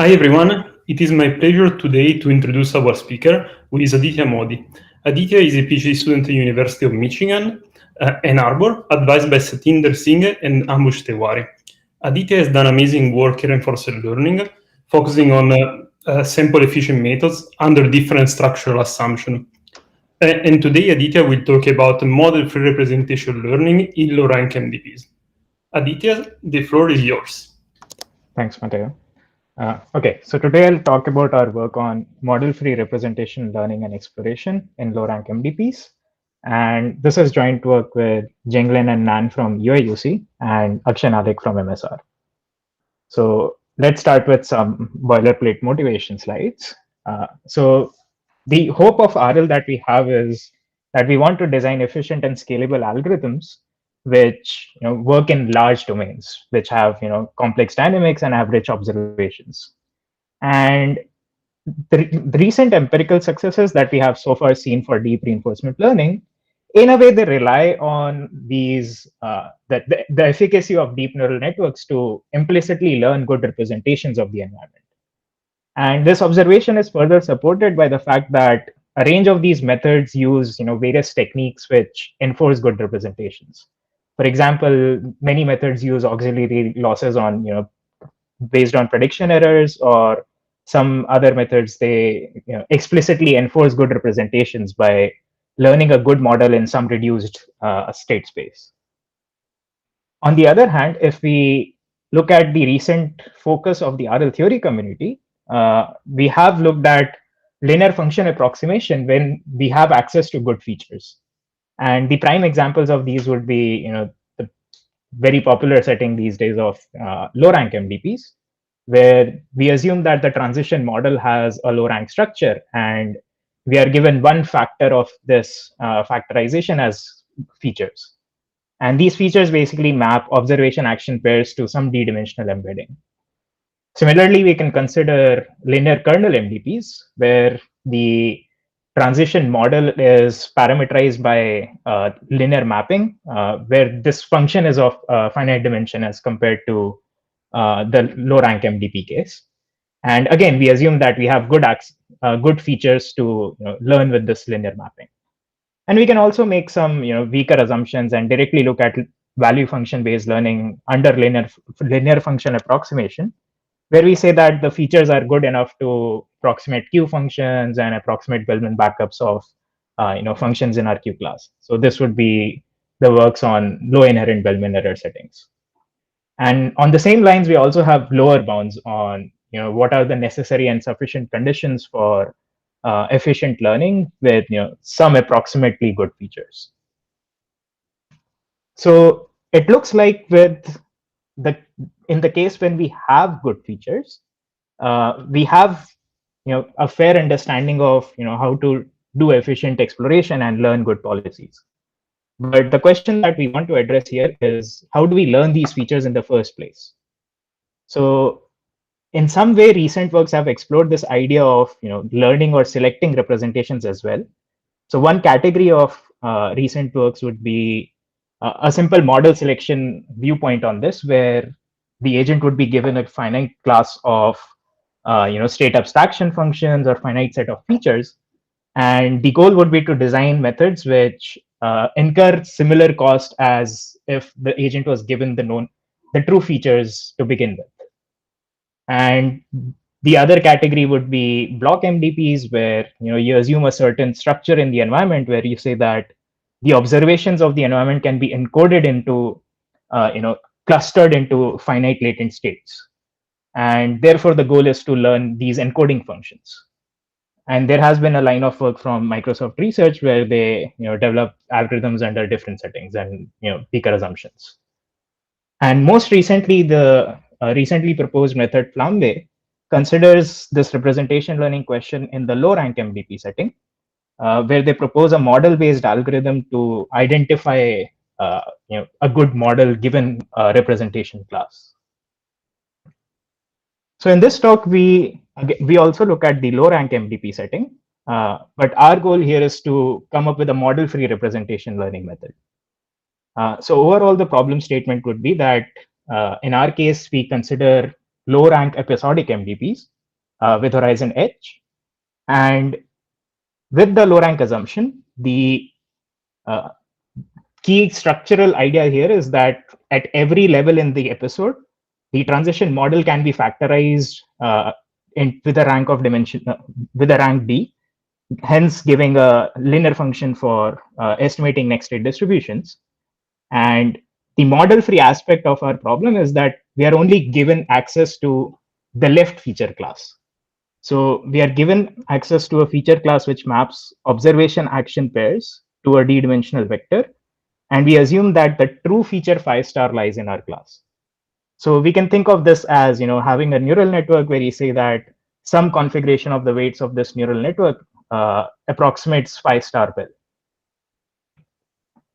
Hi everyone, it is my pleasure today to introduce our speaker, who is Aditya Modi. Aditya is a PhD student at the University of Michigan, Ann Arbor, advised by Satinder Singh and Ambush Tewari. Aditya has done amazing work in reinforced learning, focusing on sample efficient methods under different structural assumptions. And today, Aditya will talk about model-free representation learning in low-rank MDPs. Aditya, the floor is yours. Thanks, Mateo. Okay, so today I'll talk about our work on model-free representation learning and exploration in low-rank MDPs. And this is joint work with Jinglin and Nan from UAUC and Akshay Alekh from MSR. So let's start with some boilerplate motivation slides. So the hope of RL that we have is that we want to design efficient and scalable algorithms which work in large domains, which have complex dynamics and have rich observations. And the recent empirical successes that we have so far seen for deep reinforcement learning, in a way, they rely on the efficacy of deep neural networks to implicitly learn good representations of the environment. And this observation is further supported by the fact that a range of these methods use various techniques which enforce good representations. For example, many methods use auxiliary losses on based on prediction errors, or some other methods they explicitly enforce good representations by learning a good model in some reduced state space. On the other hand, if we look at the recent focus of the RL theory community, we have looked at linear function approximation when we have access to good features. And the prime examples of these would be the very popular setting these days of low rank MDPs, where we assume that the transition model has a low rank structure, and we are given one factor of this factorization as features. And these features basically map observation action pairs to some d-dimensional embedding. Similarly, we can consider linear kernel MDPs, where the transition model is parameterized by linear mapping, where this function is of finite dimension as compared to the low rank MDP case. And again, we assume that we have good features to learn with this linear mapping. And we can also make some weaker assumptions and directly look at value function based learning under linear function approximation, where we say that the features are good enough to approximate Q functions and approximate Bellman backups of functions in our Q class. So this would be the works on low inherent Bellman error settings. And on the same lines, we also have lower bounds on what are the necessary and sufficient conditions for efficient learning with some approximately good features. So it looks like in the case when we have good features, we have a fair understanding of how to do efficient exploration and learn good policies. But the question that we want to address here is, how do we learn these features in the first place? So in some way, recent works have explored this idea of learning or selecting representations as well. So one category of recent works would be a simple model selection viewpoint on this, where the agent would be given a finite class of state abstraction functions or finite set of features. And the goal would be to design methods which incur similar cost as if the agent was given the true features to begin with. And the other category would be block MDPs, where you assume a certain structure in the environment, where you say that the observations of the environment can be encoded into, clustered into finite latent states. And therefore, the goal is to learn these encoding functions. And there has been a line of work from Microsoft Research where they develop algorithms under different settings and weaker assumptions. And most recently, the recently proposed method Flambe considers this representation learning question in the low rank MDP setting, where they propose a model-based algorithm to identify a good model given a representation class. So in this talk, we also look at the low rank MDP setting, but our goal here is to come up with a model-free representation learning method. So overall, the problem statement would be that in our case, we consider low-rank episodic MDPs with horizon H. And with the low-rank assumption, the uh, key structural idea here is that at every level in the episode, the transition model can be factorized with a rank of dimension with a rank d, hence giving a linear function for estimating next state distributions. And the model-free aspect of our problem is that we are only given access to the left feature class. So we are given access to a feature class which maps observation action pairs to a d-dimensional vector, and we assume that the true feature 5 star lies in our class. So we can think of this as having a neural network where you say that some configuration of the weights of this neural network approximates 5 star well.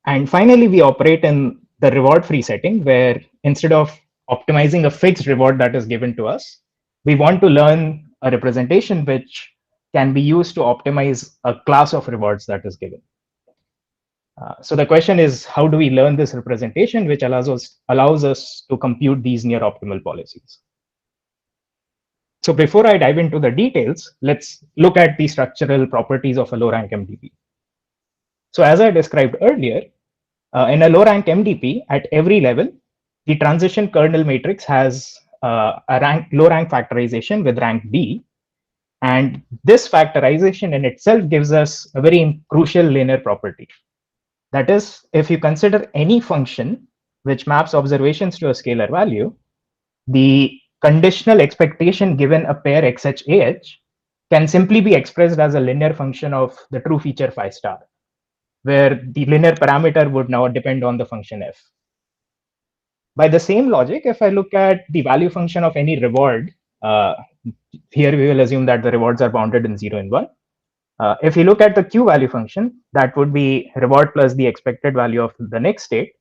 And finally, we operate in the reward free setting where instead of optimizing a fixed reward that is given to us, we want to learn a representation which can be used to optimize a class of rewards that is given. So the question is, how do we learn this representation which allows us to compute these near optimal policies? So before I dive into the details, let's look at the structural properties of a low rank MDP. So as I described earlier, in a low rank MDP, at every level, the transition kernel matrix has a low rank factorization with rank D. And this factorization in itself gives us a very crucial linear property. That is, if you consider any function which maps observations to a scalar value, the conditional expectation given a pair XH-AH can simply be expressed as a linear function of the true feature phi star, where the linear parameter would now depend on the function f. By the same logic, if I look at the value function of any reward, here we will assume that the rewards are bounded in 0 and 1. If you look at the Q value function, that would be reward plus the expected value of the next state.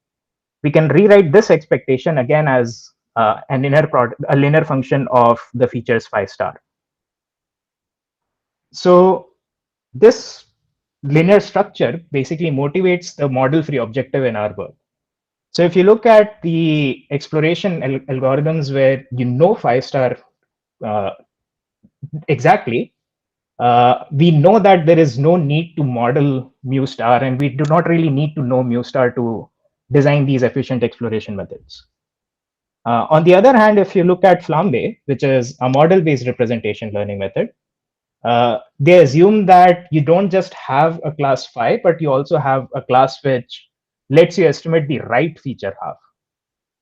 We can rewrite this expectation again as a linear function of the features phi star. So this linear structure basically motivates the model-free objective in our work. So if you look at the exploration algorithms where phi star exactly, we know that there is no need to model mu star, and we do not really need to know mu star to design these efficient exploration methods. On the other hand, if you look at Flambe, which is a model-based representation learning method, they assume that you don't just have a class phi, but you also have a class which lets you estimate the right feature half.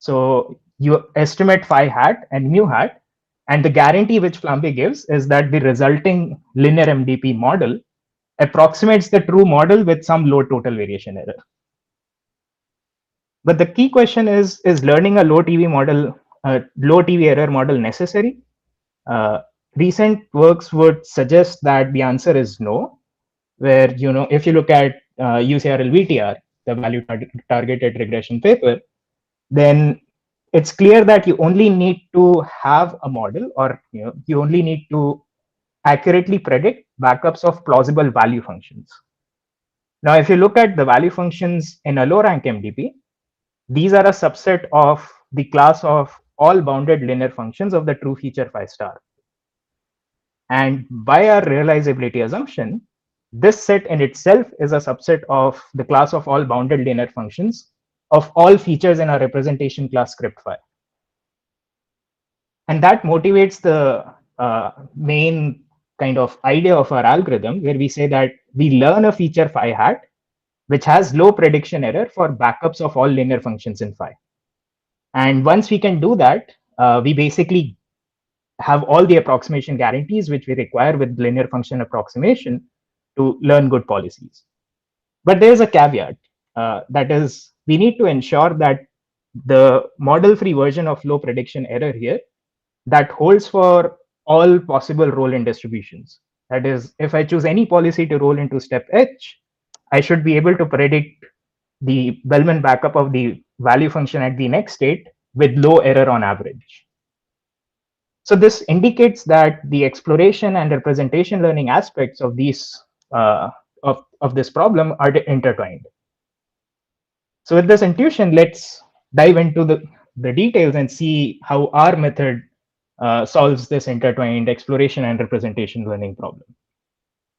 So you estimate phi hat and mu hat, and the guarantee which Flambe gives is that the resulting linear MDP model approximates the true model with some low total variation error. But the key question is learning a low TV error model necessary? Recent works would suggest that the answer is no, where if you look at UCRL VTR, the value targeted regression paper, then it's clear that you only need to have a model, or you only need to accurately predict backups of plausible value functions. Now, if you look at the value functions in a low rank MDP, these are a subset of the class of all bounded linear functions of the true feature phi star. And by our realizability assumption, this set in itself is a subset of the class of all bounded linear functions of all features in our representation class script phi. And that motivates the main kind of idea of our algorithm, where we say that we learn a feature phi hat, which has low prediction error for backups of all linear functions in phi. And once we can do that, we basically have all the approximation guarantees which we require with linear function approximation to learn good policies. But there's a caveat, that is, we need to ensure that the model-free version of low prediction error here that holds for all possible roll-in distributions. That is, if I choose any policy to roll into step H, I should be able to predict the Bellman backup of the value function at the next state with low error on average. So this indicates that the exploration and representation learning aspects of these of this problem are intertwined. So with this intuition, let's dive into the details and see how our method solves this intertwined exploration and representation learning problem.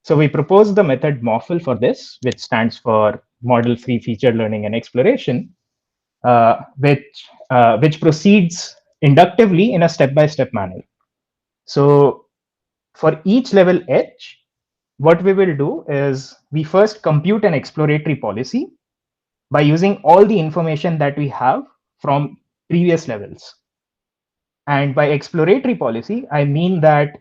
So we proposed the method MOFL for this, which stands for Model Free Feature Learning and Exploration, which proceeds inductively in a step-by-step manner. So for each level H, what we will do is we first compute an exploratory policy by using all the information that we have from previous levels. And by exploratory policy, I mean that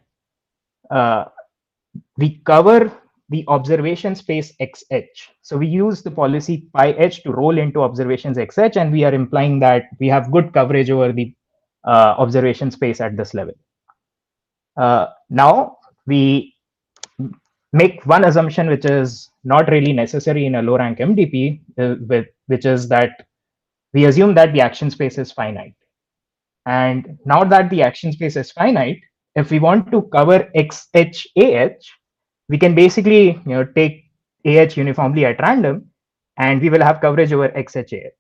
we cover the observation space XH. So we use the policy pi h to roll into observations XH, and we are implying that we have good coverage over the observation space at this level. Now we make one assumption which is not really necessary in a low rank MDP, which is that we assume that the action space is finite. And now that the action space is finite, if we want to cover XH we can basically take AH uniformly at random, and we will have coverage over XH.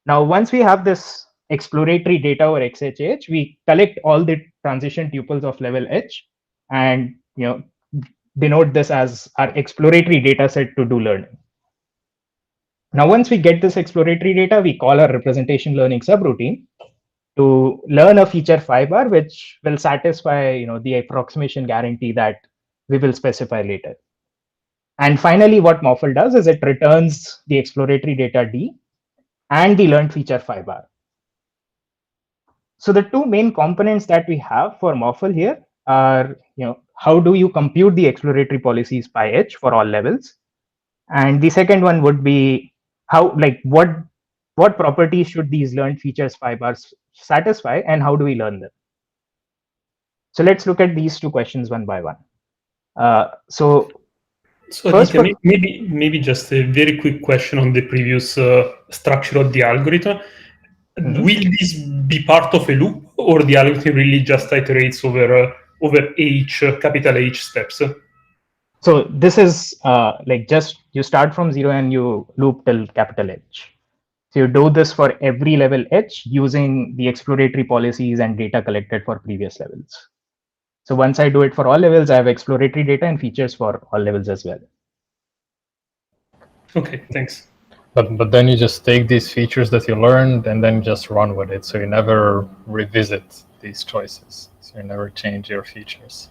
Now, once we have this exploratory data over XH, we collect all the transition tuples of level H, and denote this as our exploratory data set to do learning. Now, once we get this exploratory data, we call our representation learning subroutine to learn a feature phi bar, which will satisfy the approximation guarantee that we will specify later. And finally, what MOFL does is it returns the exploratory data D and the learned feature phi bar. So the two main components that we have for MOFL here are, how do you compute the exploratory policies pi h for all levels? And the second one would be what properties should these learned features phi bars satisfy, and how do we learn them? So let's look at these two questions one by one. So first, Aditya, maybe just a very quick question on the previous structure of the algorithm. Will this be part of a loop, or the algorithm really just iterates over capital H steps? So this is just you start from 0 and you loop till capital H. So you do this for every level H using the exploratory policies and data collected for previous levels. So once I do it for all levels, I have exploratory data and features for all levels as well. Okay, thanks. But then you just take these features that you learned and then just run with it. So you never revisit these choices. So you never change your features.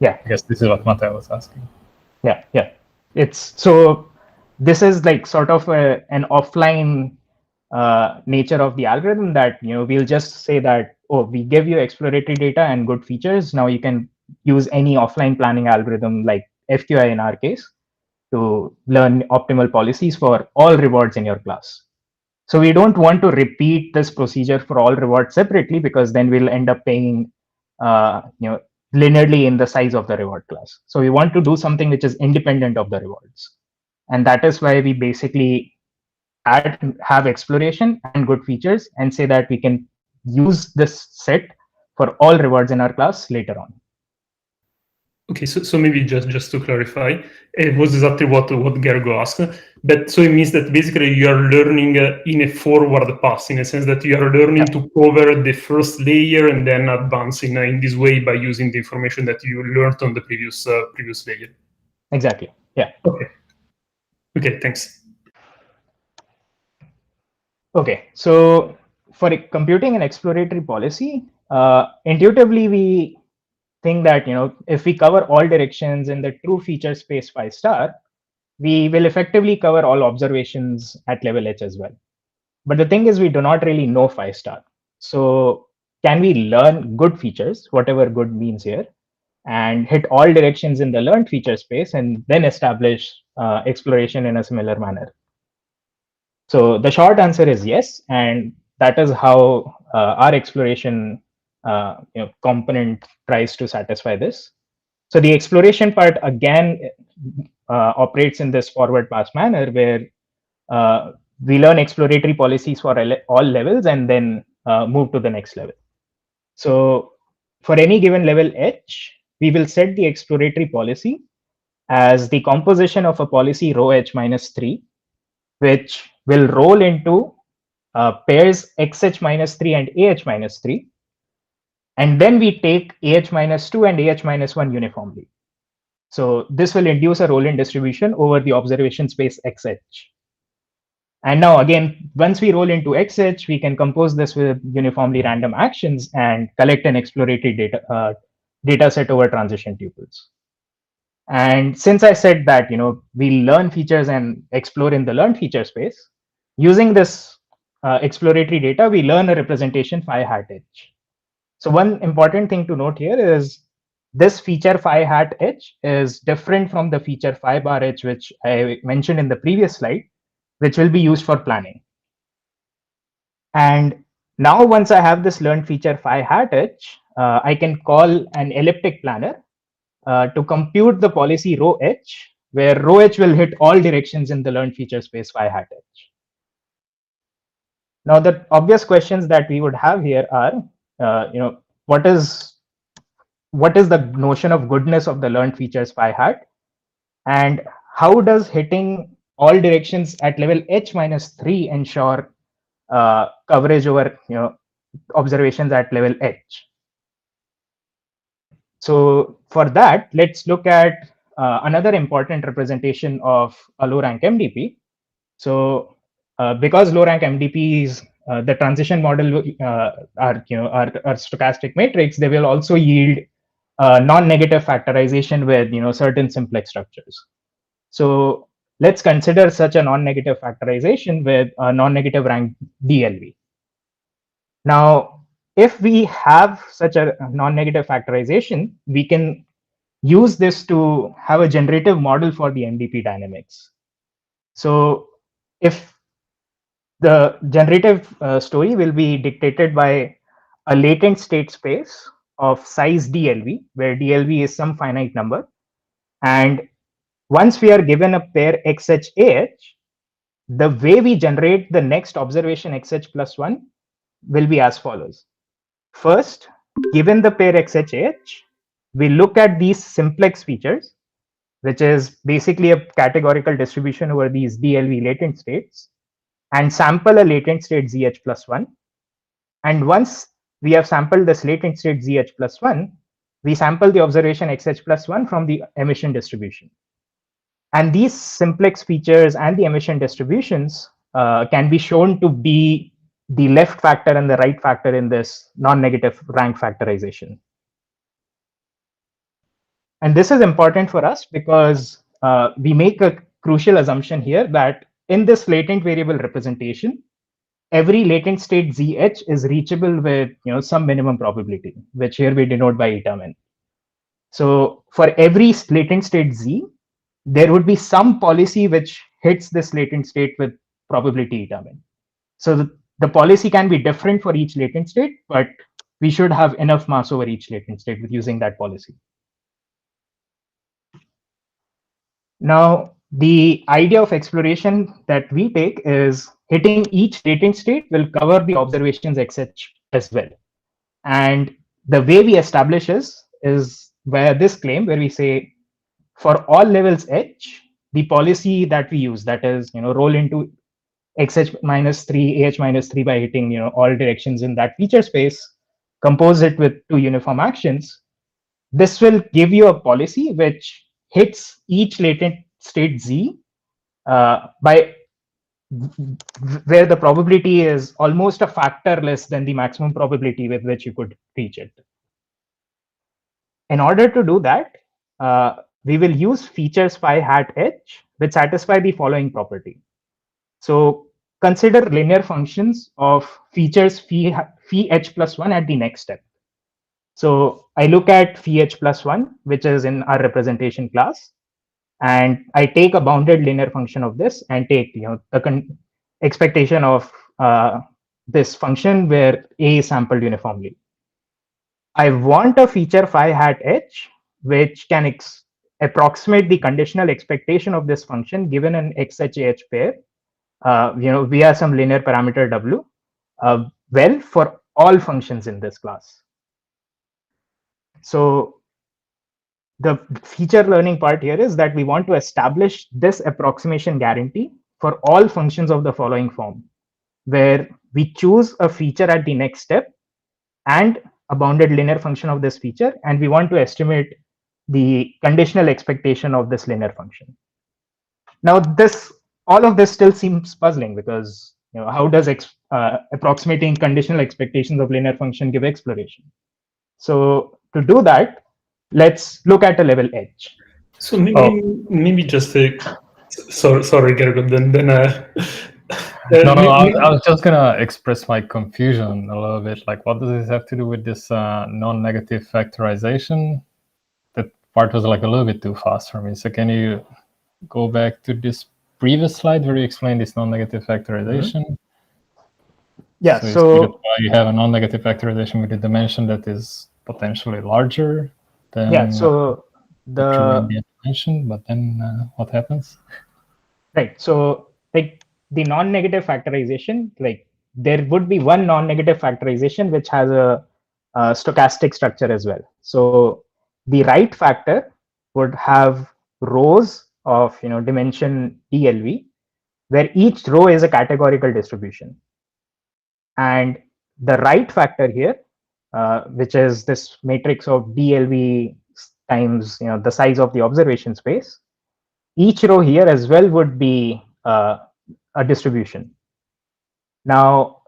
Yeah. I guess this is what Mateo was asking. Yeah. So this is like sort of an offline nature of the algorithm that we'll just say that, oh, we give you exploratory data and good features. Now you can use any offline planning algorithm like FQI in our case to learn optimal policies for all rewards in your class. So we don't want to repeat this procedure for all rewards separately, because then we'll end up paying linearly in the size of the reward class. So we want to do something which is independent of the rewards. And that is why we basically have exploration and good features and say that we can use this set for all rewards in our class later on. Okay, so maybe just to clarify, it was exactly what Gergo asked. But so it means that basically you are learning in a forward pass, in a sense that you are learning to cover the first layer and then advancing in this way by using the information that you learned on the previous layer. Exactly. Yeah. Okay, thanks. Okay, so for computing an exploratory policy, intuitively we think that if we cover all directions in the true feature space phi star, we will effectively cover all observations at level H as well. But the thing is, we do not really know phi star. So can we learn good features, whatever good means here, and hit all directions in the learned feature space and then establish exploration in a similar manner? So the short answer is yes, and that is how our exploration component tries to satisfy this. So the exploration part again operates in this forward pass manner, where we learn exploratory policies for all levels and then move to the next level. So for any given level H, we will set the exploratory policy as the composition of a policy rho H minus 3, which will roll into pairs XH minus 3 and AH minus 3. And then we take AH minus 2 and AH minus 1 uniformly. So this will induce a Rowland distribution over the observation space XH. And now again, once we roll into XH, we can compose this with uniformly random actions and collect an exploratory data set over transition tuples. And since I said that we learn features and explore in the learned feature space, using this exploratory data, we learn a representation phi hat h. So one important thing to note here is this feature phi hat h is different from the feature phi bar h, which I mentioned in the previous slide, which will be used for planning. And now once I have this learned feature phi hat h, I can call an elliptic planner to compute the policy rho h, where rho h will hit all directions in the learned feature space phi hat h. Now the obvious questions that we would have here are, what is the notion of goodness of the learned features phi hat, and how does hitting all directions at level h minus 3 ensure coverage over observations at level h? So for that, let's look at another important representation of a low-rank MDP. So because low-rank MDPs, the transition model are stochastic matrix, they will also yield non-negative factorization with certain simplex structures. So let's consider such a non-negative factorization with a non-negative rank DLV. Now, if we have such a non-negative factorization, we can use this to have a generative model for the MDP dynamics. So if the generative story will be dictated by a latent state space of size DLV, where DLV is some finite number. And once we are given a pair XH-AH, the way we generate the next observation XH plus 1 will be as follows. First, given the pair XH-AH, we look at these simplex features, which is basically a categorical distribution over these DLV latent states, and sample a latent state ZH plus 1. And once we have sampled this latent state ZH plus 1, we sample the observation XH plus 1 from the emission distribution. And these simplex features and the emission distributions can be shown to be the left factor and the right factor in this non-negative rank factorization. And this is important for us because we make a crucial assumption here that in this latent variable representation, every latent state ZH is reachable with some minimum probability, which here we denote by eta min. So for every latent state Z, there would be some policy which hits this latent state with probability eta min. So the policy can be different for each latent state, but we should have enough mass over each latent state with using that policy. Now, the idea of exploration that we take is hitting each latent state will cover the observations XH as well. And the way we establish is via this claim where we say for all levels H, the policy that we use, that is, roll into XH minus 3, AH minus 3 by hitting all directions in that feature space, compose it with two uniform actions. This will give you a policy which hits each latent state Z by where the probability is almost a factor less than the maximum probability with which you could reach it. In order to do that, we will use features phi hat h, which satisfy the following property. So consider linear functions of features phi h plus 1 at the next step. So I look at phi h plus 1, which is in our representation class, and I take a bounded linear function of this and take the expectation of this function where A is sampled uniformly. I want a feature phi hat h which can approximate the conditional expectation of this function given an XH-AH pair, via some linear parameter W, well, for all functions in this class. So the feature learning part here is that we want to establish this approximation guarantee for all functions of the following form, where we choose a feature at the next step and a bounded linear function of this feature, and we want to estimate the conditional expectation of this linear function. Now, all of this still seems puzzling because how does approximating conditional expectations of linear function give exploration? So to do that, let's look at a level edge. So maybe just a sorry, Gergo. Then I was just gonna express my confusion a little bit. Like, what does this have to do with this non-negative factorization? That part was like a little bit too fast for me. So can you go back to this previous slide where you explained this non-negative factorization? Yeah. So you have a non-negative factorization with a dimension that is potentially larger than so the dimension. But then what happens? Right. So like the non-negative factorization, like there would be one non-negative factorization which has a stochastic structure as well. So the right factor would have rows of dimension DLV, where each row is a categorical distribution. And the right factor here, which is this matrix of DLV times the size of the observation space, each row here as well would be a distribution. Now,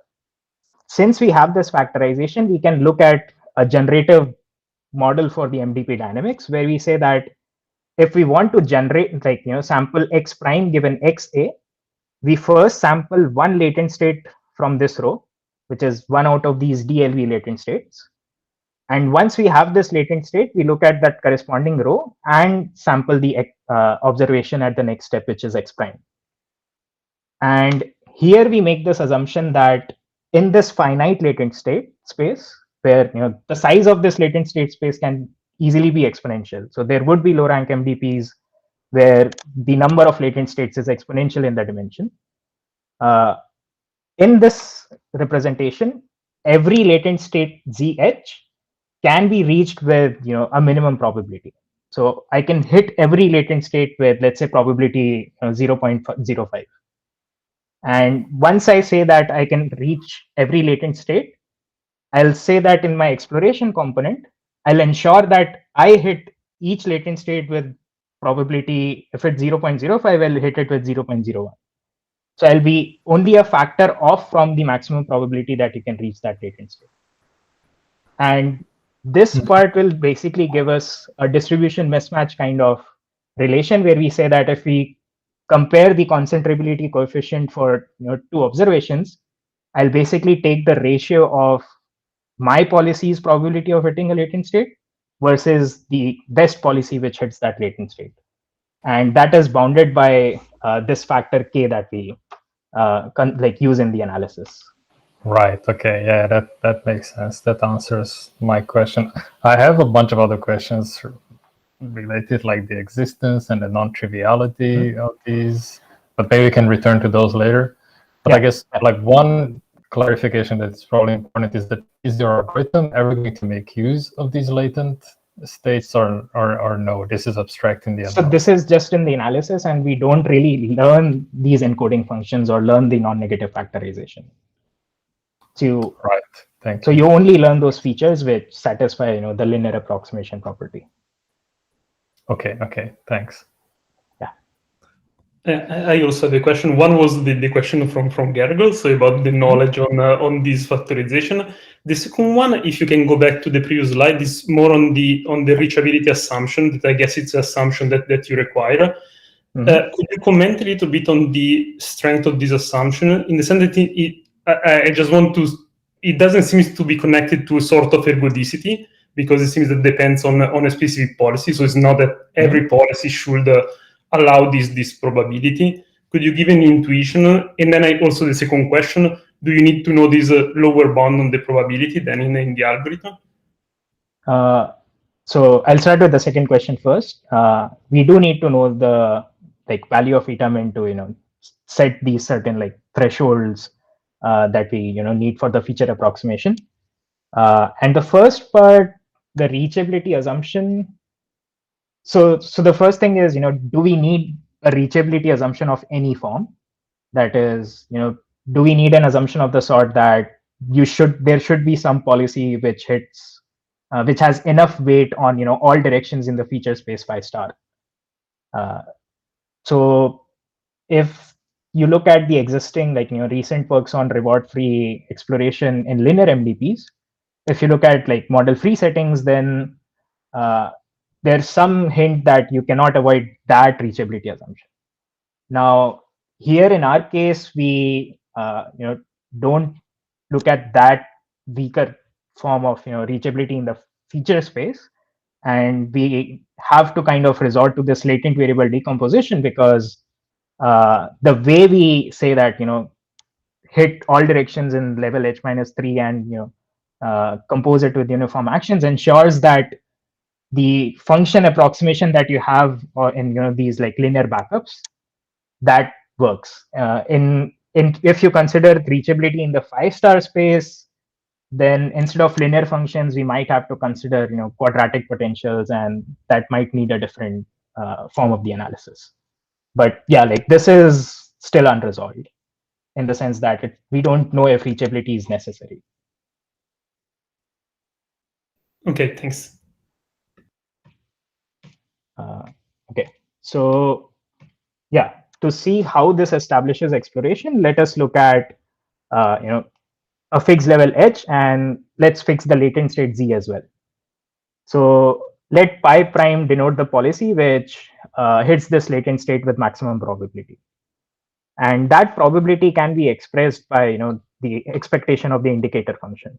since we have this factorization, we can look at a generative model for the MDP dynamics, where we say that if we want to generate sample x prime given xa, we first sample one latent state from this row, which is one out of these DLV latent states. And once we have this latent state, we look at that corresponding row and sample the observation at the next step, which is x prime. And here we make this assumption that in this finite latent state space, where the size of this latent state space can easily be exponential. So there would be low rank MDPs where the number of latent states is exponential in the dimension. In this representation, every latent state ZH can be reached with a minimum probability. So I can hit every latent state with, let's say, probability 0.05. And once I say that I can reach every latent state, I'll say that in my exploration component, I'll ensure that I hit each latent state with probability, if it's 0.05, I'll hit it with 0.01. So I'll be only a factor off from the maximum probability that you can reach that latent state. And this part will basically give us a distribution mismatch kind of relation, where we say that if we compare the concentrability coefficient for two observations, I'll basically take the ratio of my policy's probability of hitting a latent state versus the best policy which hits that latent state. And that is bounded by this factor K that we use in the analysis. Right. Okay. Yeah, that makes sense. That answers my question. I have a bunch of other questions related, like the existence and the non-triviality of these, but maybe we can return to those later. But I guess like one clarification that's probably important is that, is your algorithm ever going to make use of these latent states, or no? This is abstract in the So this is just in the analysis, and we don't really learn these encoding functions or learn the non-negative factorization. Right. Thank you. So you only learn those features which satisfy the linear approximation property. Okay. Thanks. I also have a question. One was the question from Gergel, so about the knowledge on this factorization. The second one, if you can go back to the previous slide, is more on the reachability assumption. That I guess it's an assumption that you require. Could you comment a little bit on the strength of this assumption, in the sense that I just want to, it doesn't seem to be connected to a sort of ergodicity, because it seems that depends on a specific policy. So it's not that every policy should allow this probability. Could you give an intuition? And then also the second question, do you need to know this lower bound on the probability than in the algorithm? So I'll start with the second question first. We do need to know the value of eta min to set these certain thresholds that we need for the feature approximation. And the first part, the reachability assumption. So the first thing is, do we need a reachability assumption of any form? That is, do we need an assumption of the sort that there should be some policy which hits, which has enough weight on all directions in the feature space 5 star. So if you look at the existing recent works on reward free exploration in linear MDPs, if you look at model free settings, then there's some hint that you cannot avoid that reachability assumption. Now here in our case, we don't look at that weaker form of reachability in the feature space, and we have to kind of resort to this latent variable decomposition, because the way we say that hit all directions in level h-3 and compose it with uniform actions ensures that the function approximation that you have in these linear backups, that works. In if you consider reachability in the 5 star space, then instead of linear functions, we might have to consider quadratic potentials, and that might need a different form of the analysis. But yeah, this is still unresolved in the sense that we don't know if reachability is necessary. Okay, thanks. Okay, so yeah, to see how this establishes exploration, let us look at a fixed level h, and let's fix the latent state z as well. So let pi prime denote the policy which hits this latent state with maximum probability, and that probability can be expressed by the expectation of the indicator function.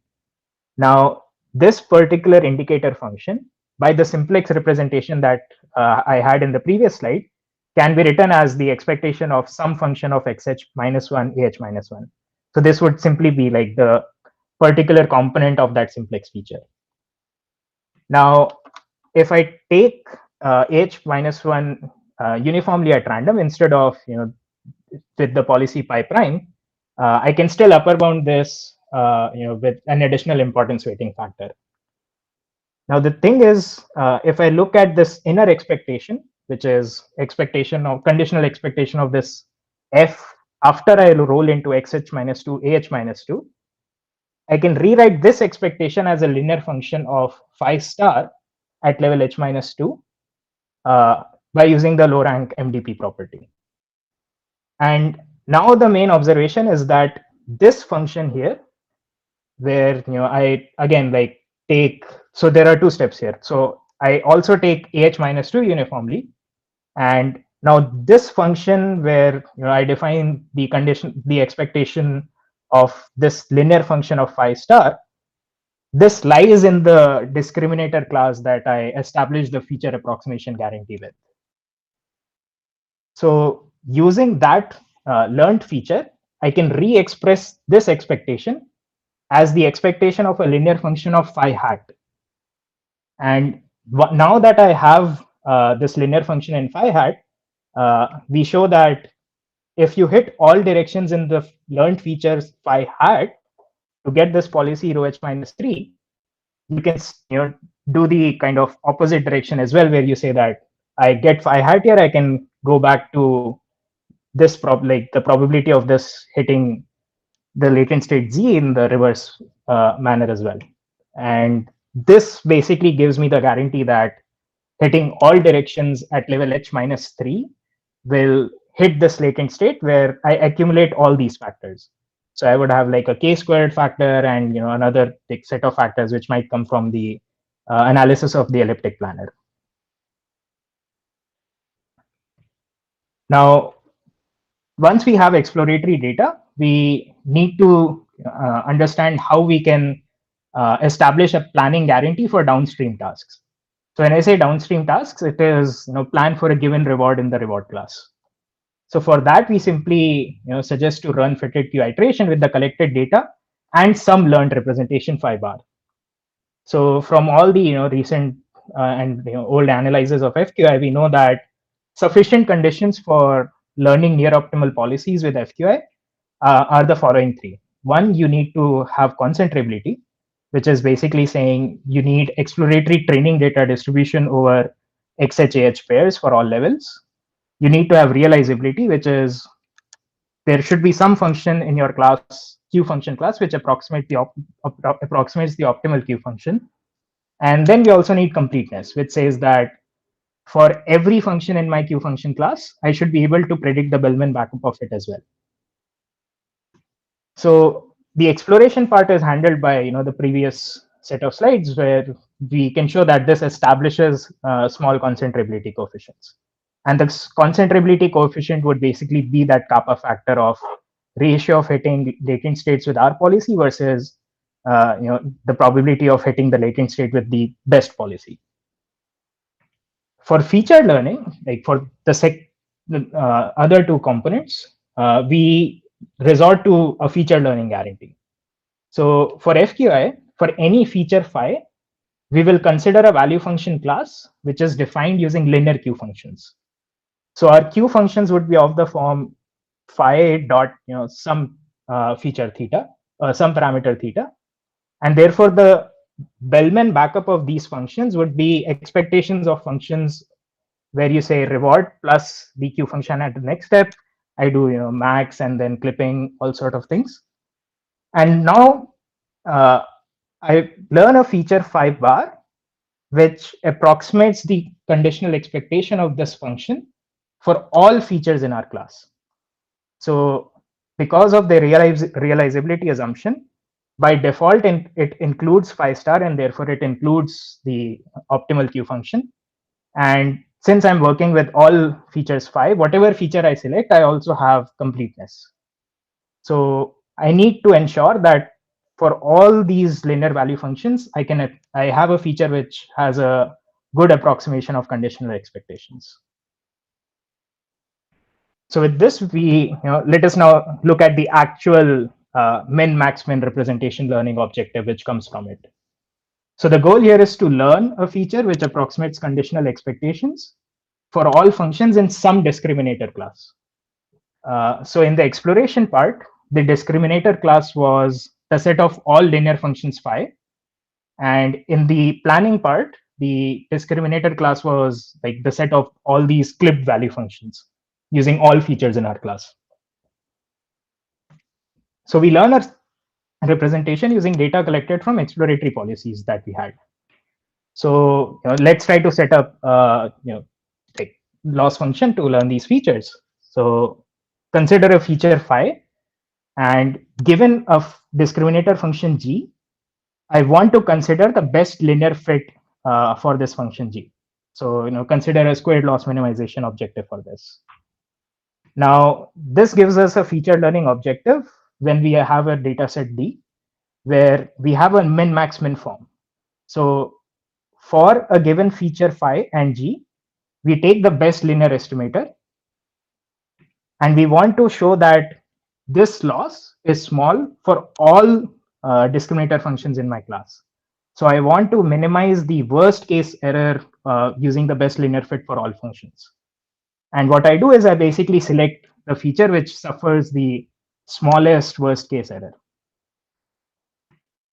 Now this particular indicator function, by the simplex representation that I had in the previous slide, can be written as the expectation of some function of xh minus 1 ah minus 1. So this would simply be the particular component of that simplex feature. Now if I take h minus 1 uniformly at random instead of with the policy pi prime, I can still upper bound this with an additional importance weighting factor. Now the thing is, if I look at this inner expectation, which is conditional expectation of this f after I roll into xh minus 2 ah minus 2, I can rewrite this expectation as a linear function of 5 star at level h minus 2 by using the low rank MDP property. And now the main observation is that this function here, where I again take, so there are two steps here. So I also take ah minus 2 uniformly, and now this function where I define the expectation of this linear function of 5 star, this lies in the discriminator class that I established the feature approximation guarantee with. So using that learned feature, I can re-express this expectation as the expectation of a linear function of phi hat. And now that I have this linear function in phi hat, we show that if you hit all directions in the learned features phi hat to get this policy rho h minus 3, you can do the kind of opposite direction as well, where you say that I get phi hat here, I can go back to this the probability of this hitting the latent state z in the reverse manner as well. And this basically gives me the guarantee that hitting all directions at level h minus 3 will hit this latent state where I accumulate all these factors. So I would have a k squared factor and another set of factors which might come from the analysis of the elliptic planar. Now, once we have exploratory data, we need to understand how we can establish a planning guarantee for downstream tasks. So when I say downstream tasks, it is plan for a given reward in the reward class. So for that, we simply suggest to run fitted queue iteration with the collected data and some learned representation phi bar. So from all the recent and old analyses of FQI, we know that sufficient conditions for learning near optimal policies with FQI are the following three. One, you need to have concentrability, which is basically saying you need exploratory training data distribution over XHAH pairs for all levels. You need to have realizability, which is there should be some function in your class, Q function class, which approximates the optimal Q function. And then we also need completeness, which says that for every function in my Q function class, I should be able to predict the Bellman backup of it as well. So the exploration part is handled by the previous set of slides, where we can show that this establishes small concentrability coefficients. And the concentrability coefficient would basically be that kappa factor of ratio of hitting latent states with our policy versus the probability of hitting the latent state with the best policy. For feature learning, like for the other two components, we resort to a feature learning guarantee. So for FQI, for any feature phi, we will consider a value function class which is defined using linear Q functions. So our Q functions would be of the form phi dot some feature theta, some parameter theta, and therefore the Bellman backup of these functions would be expectations of functions where you say reward plus the Q function at the next step. I do max and then clipping, all sort of things. And now I learn a feature phi bar which approximates the conditional expectation of this function for all features in our class. So because of the realizability assumption, by default it includes phi star, and therefore it includes the optimal Q function. And since I'm working with all features phi, whatever feature I select, I also have completeness. So I need to ensure that for all these linear value functions, I have a feature which has a good approximation of conditional expectations. So with this, let us now look at the actual min representation learning objective which comes from it. So the goal here is to learn a feature which approximates conditional expectations for all functions in some discriminator class. So in the exploration part, the discriminator class was the set of all linear functions phi. And in the planning part, the discriminator class was like the set of all these clipped value functions using all features in our class. So we learn a representation using data collected from exploratory policies that we had. So let's try to set up like loss function to learn these features. So consider a feature phi, and given a discriminator function g, I want to consider the best linear fit for this function g. So consider a squared loss minimization objective for this. Now this gives us a feature learning objective when we have a data set D, where we have a min max min form. So for a given feature phi and g, we take the best linear estimator, and we want to show that this loss is small for all discriminator functions in my class. So I want to minimize the worst case error using the best linear fit for all functions. And what I do is I basically select the feature which suffers the smallest worst case error.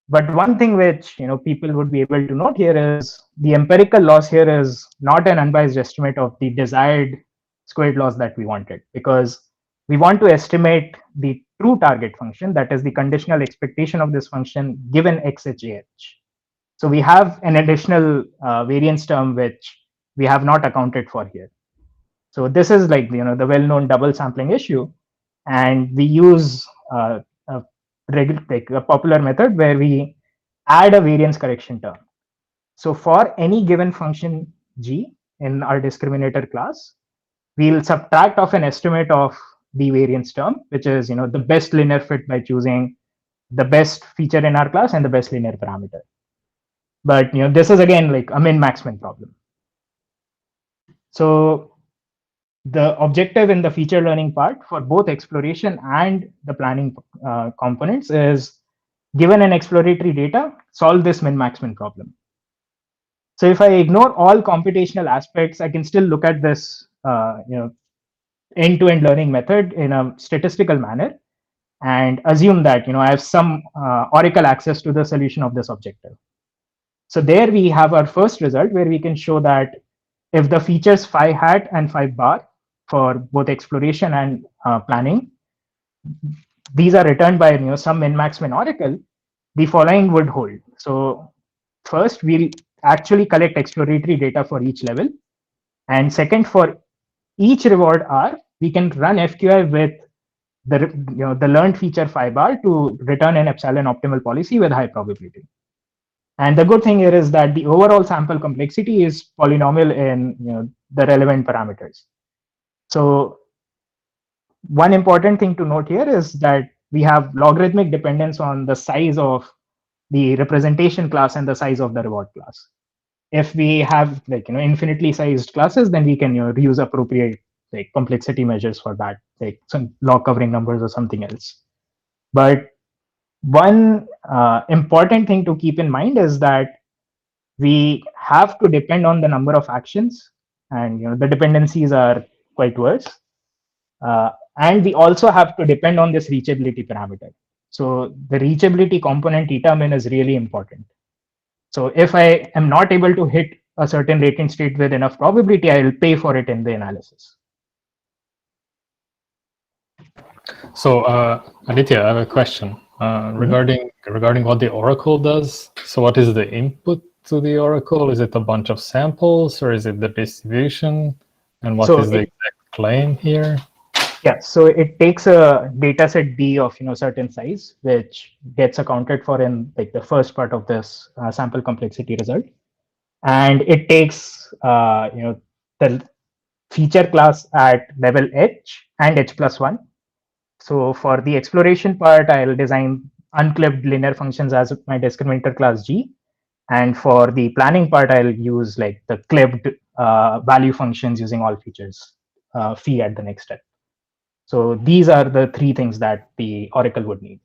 But one thing which people would be able to note here is the empirical loss here is not an unbiased estimate of the desired squared loss that we wanted, because we want to estimate the true target function, that is the conditional expectation of this function given xhah. So we have an additional variance term which we have not accounted for here. So this is like the well-known double sampling issue, and we use a popular method where we add a variance correction term. So for any given function g in our discriminator class, we'll subtract off an estimate of the variance term, which is the best linear fit by choosing the best feature in our class and the best linear parameter. But this is again like a min-max min problem. So the objective in the feature learning part for both exploration and the planning components is, given an exploratory data, solve this min-max min problem. So if I ignore all computational aspects, I can still look at this end-to-end learning method in a statistical manner and assume that I have some oracle access to the solution of this objective. So there we have our first result, where we can show that if the features phi hat and phi bar for both exploration and planning these are returned by some min-max min oracle, the following would hold. So first, we'll actually collect exploratory data for each level. And second, for each reward R, we can run FQI with the learned feature phi bar to return an epsilon optimal policy with high probability. And the good thing here is that the overall sample complexity is polynomial in the relevant parameters. So one important thing to note here is that we have logarithmic dependence on the size of the representation class and the size of the reward class. If we have infinitely sized classes, then we can reuse appropriate complexity measures for that, like some log covering numbers or something else. But one important thing to keep in mind is that we have to depend on the number of actions, and the dependencies are quite worse. And we also have to depend on this reachability parameter. So the reachability component eta min is really important. So if I am not able to hit a certain latent state with enough probability, I will pay for it in the analysis. So Aditya, I have a question regarding what the oracle does. So what is the input to the oracle? Is it a bunch of samples, or is it the distribution? And what is the exact claim here? Yeah, so it takes a data set B of certain size, which gets accounted for in the first part of this sample complexity result, and it takes the feature class at level H and H+1. So for the exploration part, I'll design unclipped linear functions as my discriminator class G, and for the planning part, I'll use the clipped value functions using all features phi at the next step. So these are the three things that the oracle would need.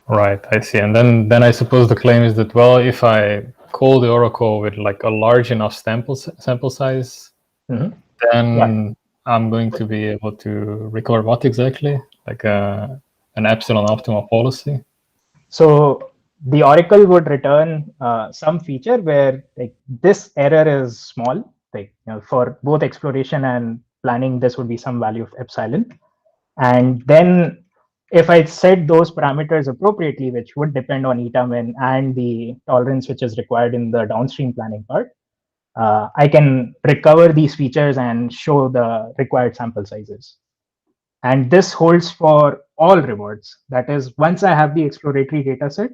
Right, I see. And then I suppose the claim is that, well, if I call the oracle with a large enough sample size, then I'm going to be able to record what exactly? Like an epsilon optimal policy? So the oracle would return some feature where this error is small. For both exploration and planning, this would be some value of epsilon. And then if I set those parameters appropriately, which would depend on eta min and the tolerance which is required in the downstream planning part, I can recover these features and show the required sample sizes. And this holds for all rewards. That is, once I have the exploratory data set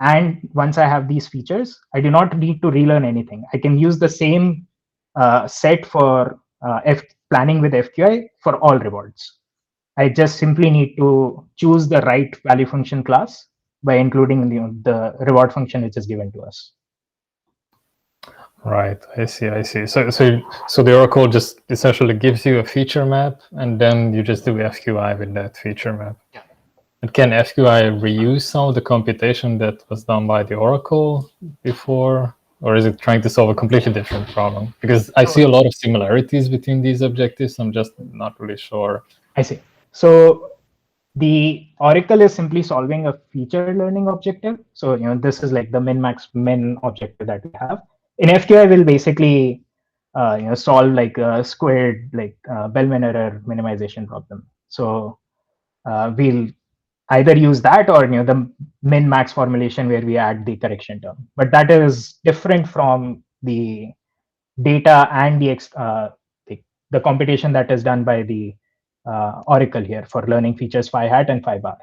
and once I have these features, I do not need to relearn anything. I can use the same set for planning with FQI for all rewards. I just simply need to choose the right value function class by including the reward function which is given to us. Right, I see. So the oracle just essentially gives you a feature map, and then you just do FQI with that feature map. Yeah. And can FQI reuse some of the computation that was done by the oracle before, or is it trying to solve a completely different problem? Because I see a lot of similarities between these objectives. I'm just not really sure. I see. So the oracle is simply solving a feature learning objective. So this is like the min-max min objective that we have. In FQI, we'll basically solve like a squared Bellman error minimization problem. So we'll either use that or the min-max formulation where we add the correction term. But that is different from the data and the computation that is done by the oracle here for learning features phi hat and phi bar.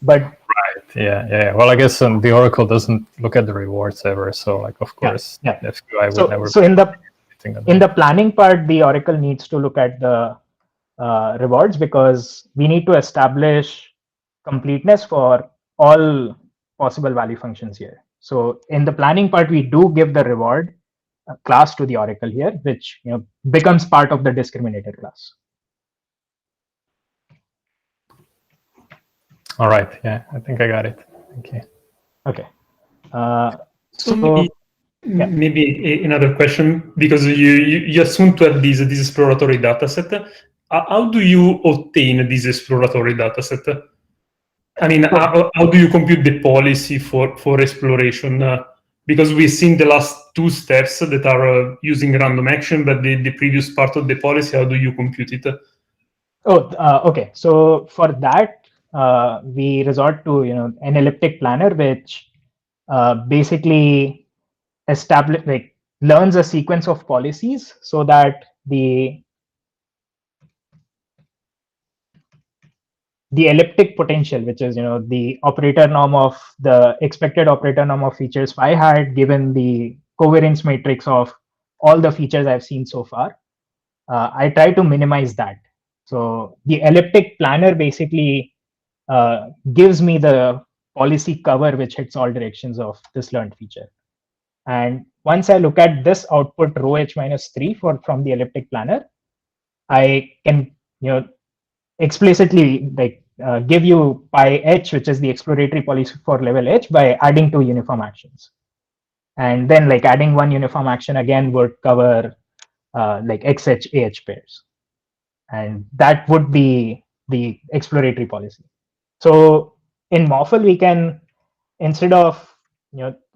But right, yeah. Well, I guess the oracle doesn't look at the rewards ever, so of course, FQI would never. So in the planning part, the oracle needs to look at the rewards because we need to establish completeness for all possible value functions here. So in the planning part, we do give the reward class to the oracle here, which becomes part of the discriminator class. All right. Yeah, I think I got it. Thank you. Okay. So maybe another question, because you assume to have this exploratory dataset. How do you obtain this exploratory dataset? I mean, how do you compute the policy for exploration? Because we've seen the last two steps that are using random action, but the previous part of the policy, how do you compute it? Okay. So for that, we resort to an elliptic planner, which basically learns a sequence of policies so that the elliptic potential, which is the operator norm of the expected operator norm of features phi hat given the covariance matrix of all the features I've seen so far. I try to minimize that. So the elliptic planner basically gives me the policy cover which hits all directions of this learned feature. And once I look at this output rho h minus 3 from the elliptic planner, I can explicitly give you pi h, which is the exploratory policy for level h, by adding two uniform actions. And then adding one uniform action again would cover xh ah pairs, and that would be the exploratory policy. So in Morphle, we can, instead of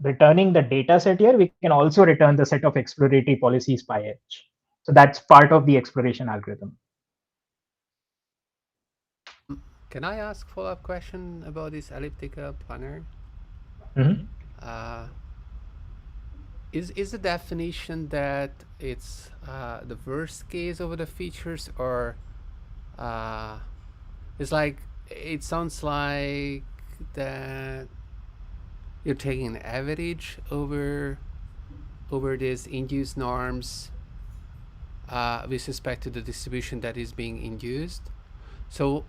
returning the data set here, we can also return the set of exploratory policies pi h. So that's part of the exploration algorithm. Can I ask follow-up question about this elliptical planner? Mm-hmm. Is the definition that it's the worst case of the features, or it's like, it sounds like that you're taking an average over these induced norms with respect to the distribution that is being induced. So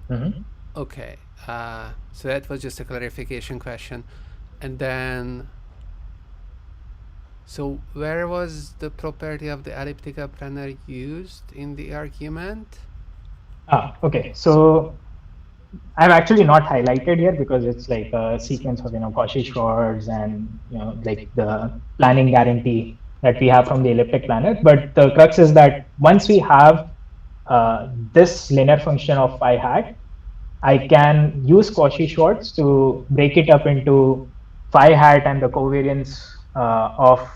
okay, so that was just a clarification question. And then, so where was the property of the elliptical planner used in the argument? Okay. So I've actually not highlighted here because it's like a sequence of Cauchy-Schwarz and the planning guarantee that we have from the elliptic planner. But the crux is that once we have this linear function of phi hat, I can use Cauchy-Schwarz to break it up into phi hat and the covariance of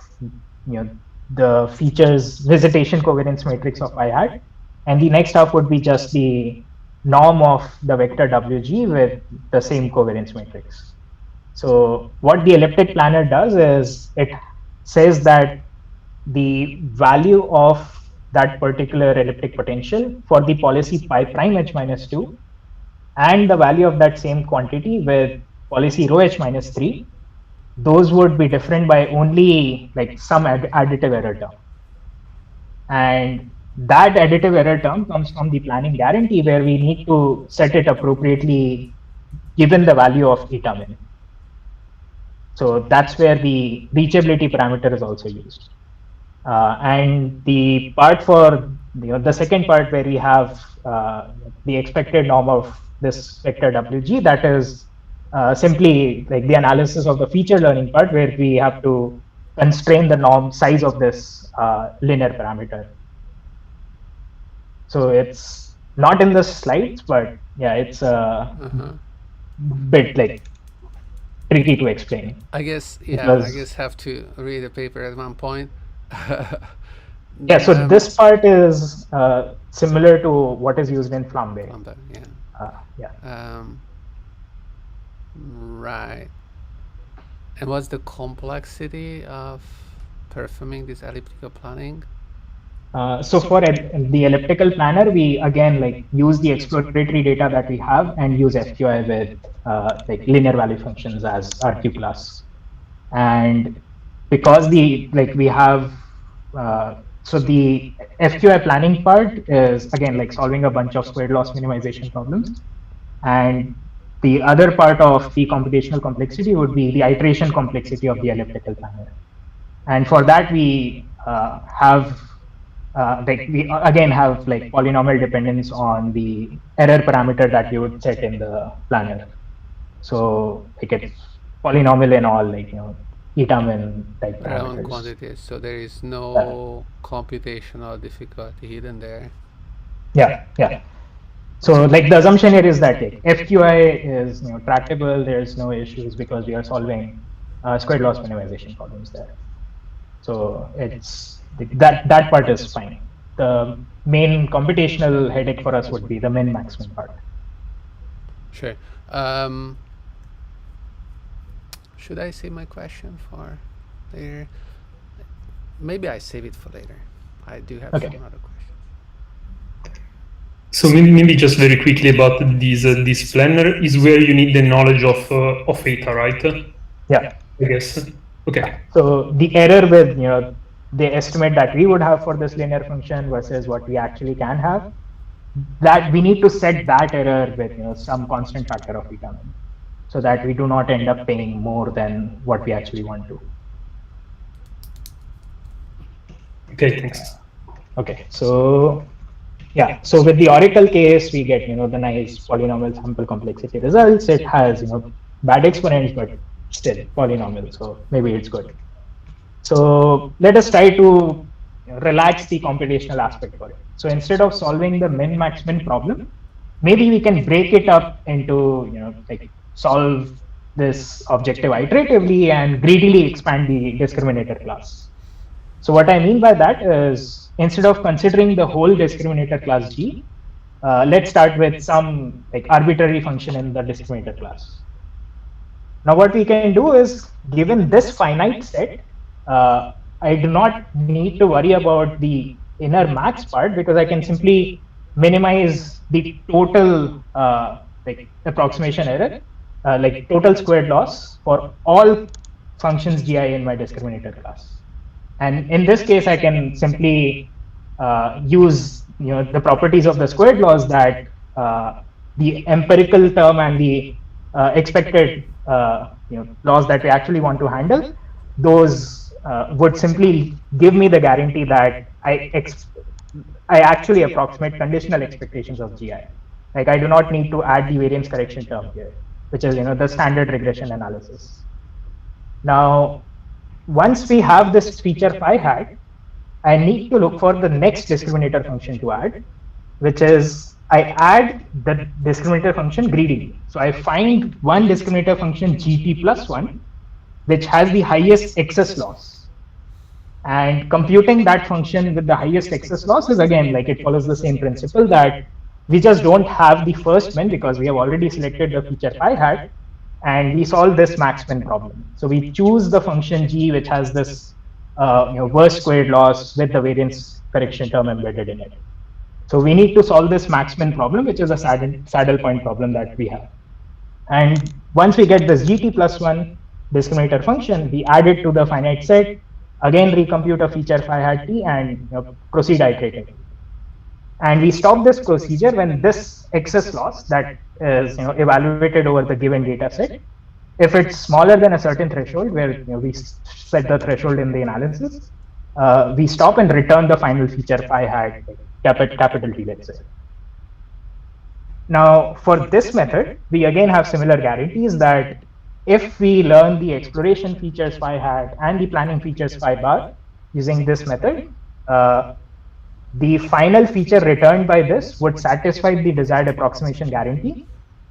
the features visitation covariance matrix of phi hat, and the next half would be just the norm of the vector wg with the same covariance matrix. So what the elliptic planner does is it says that the value of that particular elliptic potential for the policy pi prime h minus 2 and the value of that same quantity with policy rho h minus 3, those would be different by only some additive error term. And that additive error term comes from the planning guarantee, where we need to set it appropriately given the value of eta min. So that's where the reachability parameter is also used. And the part for the second part, where we have the expected norm of this vector wg, that is simply the analysis of the feature learning part, where we have to constrain the norm size of this linear parameter. So it's not in the slides, but yeah, it's a bit tricky to explain. I guess, yeah, I guess have to read the paper at one point. Yeah, so this part is similar to what is used in Flambe. Yeah. Right. And what's the complexity of performing this elliptical planning? So for the elliptical planner, we again use the exploratory data that we have and use FQI with linear value functions as RQ class. And because we have so the FQI planning part is again solving a bunch of squared loss minimization problems, and the other part of the computational complexity would be the iteration complexity of the elliptical planner. And for that, we have we again have polynomial dependence on the error parameter that we would set in the planner. So it's polynomial in all eta min type parameters. Quantities, so there is no computational difficulty hidden there. Yeah. So the assumption here is that FQI is tractable. There's no issues because we are solving squared loss minimization problems there. So it's that part is fine. the main computational headache for us would be the min-maximum part. Sure. Should I save my question for later? Maybe I save it for later. I do have some other questions. So maybe just very quickly about this planner is where you need the knowledge of eta, right? Yeah. I guess. Okay. So the error with the estimate that we would have for this linear function versus what we actually can have, that we need to set that error with some constant factor of eta min, so that we do not end up paying more than what we actually want to. Okay, thanks. Okay, so yeah, so with the oracle case, we get the nice polynomial sample complexity results. It has bad exponents, but still polynomial, so maybe it's good. So let us try to relax the computational aspect for it. So instead of solving the min-max min problem, maybe we can break it up into like solve this objective iteratively and greedily expand the discriminator class. So what I mean by that is, instead of considering the whole discriminator class G, let's start with some like arbitrary function in the discriminator class. Now what we can do is, given this finite set, I do not need to worry about the inner max part, because I can simply minimize the total like approximation error, like total squared loss for all functions Gi in my discriminator class. And in this case, I can simply use the properties of the squared laws, that the empirical term and the expected laws that we actually want to handle, those would simply give me the guarantee that I actually approximate conditional expectations of Gi. Like, I do not need to add the variance correction term here, which is the standard regression analysis. Now, once we have this feature phi hat, I need to look for the next discriminator function to add, which is I add the discriminator function greedily. So I find one discriminator function gt plus 1, which has the highest excess loss. And computing that function with the highest excess loss is, again, like, it follows the same principle that we just don't have the first min because we have already selected the feature phi hat, and we solve this max min problem. So we choose the function g, which has this worst squared loss with the variance correction term embedded in it. So we need to solve this max min problem, which is a saddle point problem that we have. And once we get this gt plus 1 discriminator function, we add it to the finite set, again recompute a feature phi hat t, and proceed iteratively. And we stop this procedure when this excess loss that is evaluated over the given data set, if it's smaller than a certain threshold, where we set the threshold in the analysis, we stop and return the final feature phi hat, capital T, let's say. Now, for this method, we again have similar guarantees that if we learn the exploration features phi hat and the planning features phi bar using this method, the final feature returned by this would satisfy the desired approximation guarantee,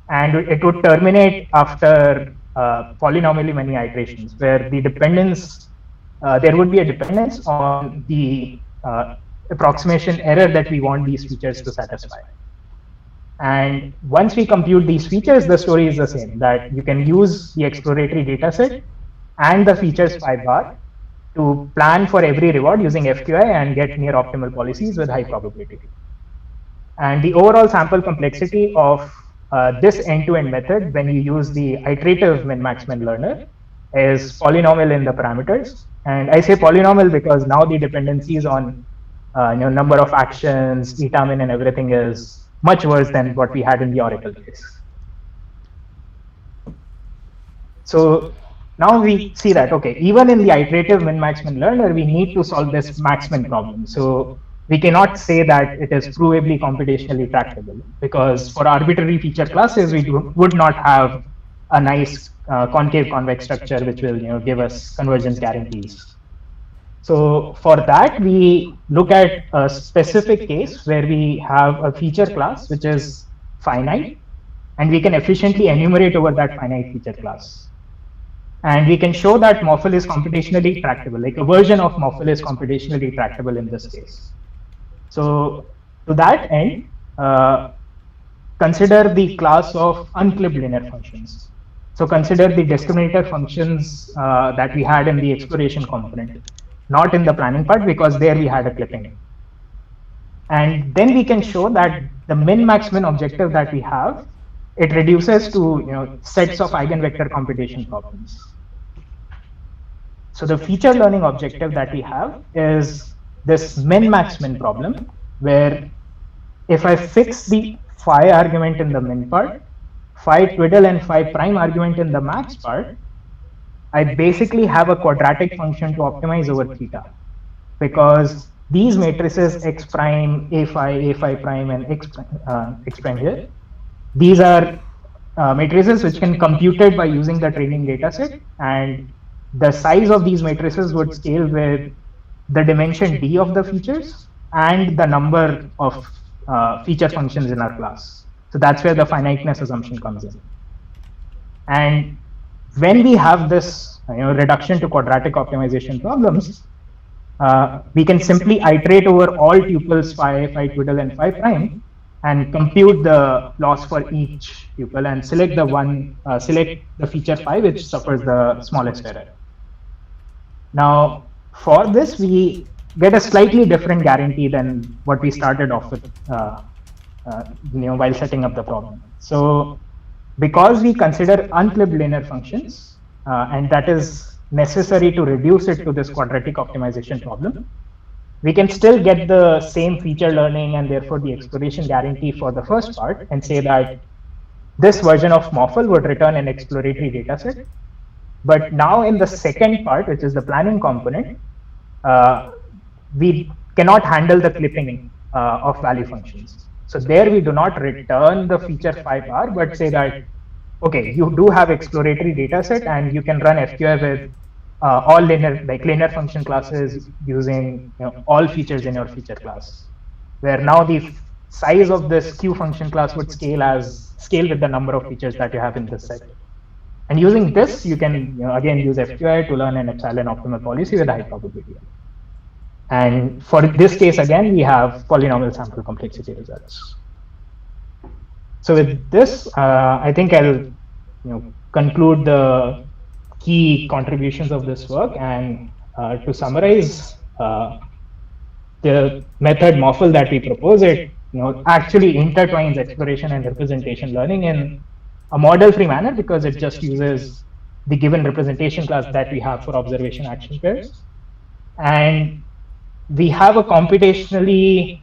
and it would terminate after polynomially many iterations, where the dependence, there would be a dependence on the approximation error that we want these features to satisfy. And once we compute these features, the story is the same, that you can use the exploratory dataset and the features phi bar to plan for every reward using FQI and get near optimal policies with high probability. And the overall sample complexity of this end-to-end method, when you use the iterative min-max min learner, is polynomial in the parameters. And I say polynomial because now the dependencies on number of actions, eta min, and everything is much worse than what we had in the oracle case. So now we see that, okay, even in the iterative min-max min learner, we need to solve this max min problem. So we cannot say that it is provably computationally tractable, because for arbitrary feature classes, we would not have a nice concave convex structure which will give us convergence guarantees. So for that, we look at a specific case where we have a feature class which is finite, and we can efficiently enumerate over that finite feature class. And we can show that morphle is computationally tractable, like a version of morphle is computationally tractable in this case. So to that end, consider the class of unclipped linear functions. So consider the discriminator functions that we had in the exploration component, not in the planning part, because there we had a clipping. And then we can show that the min-max min objective that we have, it reduces to sets of eigenvector computation problems. So the feature learning objective that we have is this min-max min problem, where if I fix the phi argument in the min part, phi twiddle and phi prime argument in the max part, I basically have a quadratic function to optimize over theta, because these matrices x prime, a phi prime, and x prime here, these are matrices which can computed by using the training data set, and the size of these matrices would scale with the dimension d of the features and the number of feature functions in our class. So that's where the finiteness assumption comes in. And when we have this reduction to quadratic optimization problems, we can simply iterate over all tuples phi twiddle, and phi prime, and compute the loss for each tuple and select the feature phi which suffers the smallest error. Now, for this, we get a slightly different guarantee than what we started off with while setting up the problem. So because we consider unclipped linear functions, and that is necessary to reduce it to this quadratic optimization problem, we can still get the same feature learning and therefore the exploration guarantee for the first part, and say that this version of Morphle would return an exploratory dataset. But now in the second part, which is the planning component, we cannot handle the clipping of value functions. So there we do not return the feature phi bar, but say that, okay, you do have exploratory dataset and you can run FQI with all linear function classes using all features in your feature class, where now the size of this Q function class would scale with the number of features that you have in this set. And using this, you can again use FQI to learn an epsilon optimal policy with high probability. And for this case, again, we have polynomial sample complexity results. So with this, I think I'll conclude the key contributions of this work. And to summarize, the method Morphle that we propose, it actually intertwines exploration and representation learning in a model-free manner, because it just uses the given representation class that we have for observation action pairs. And we have a computationally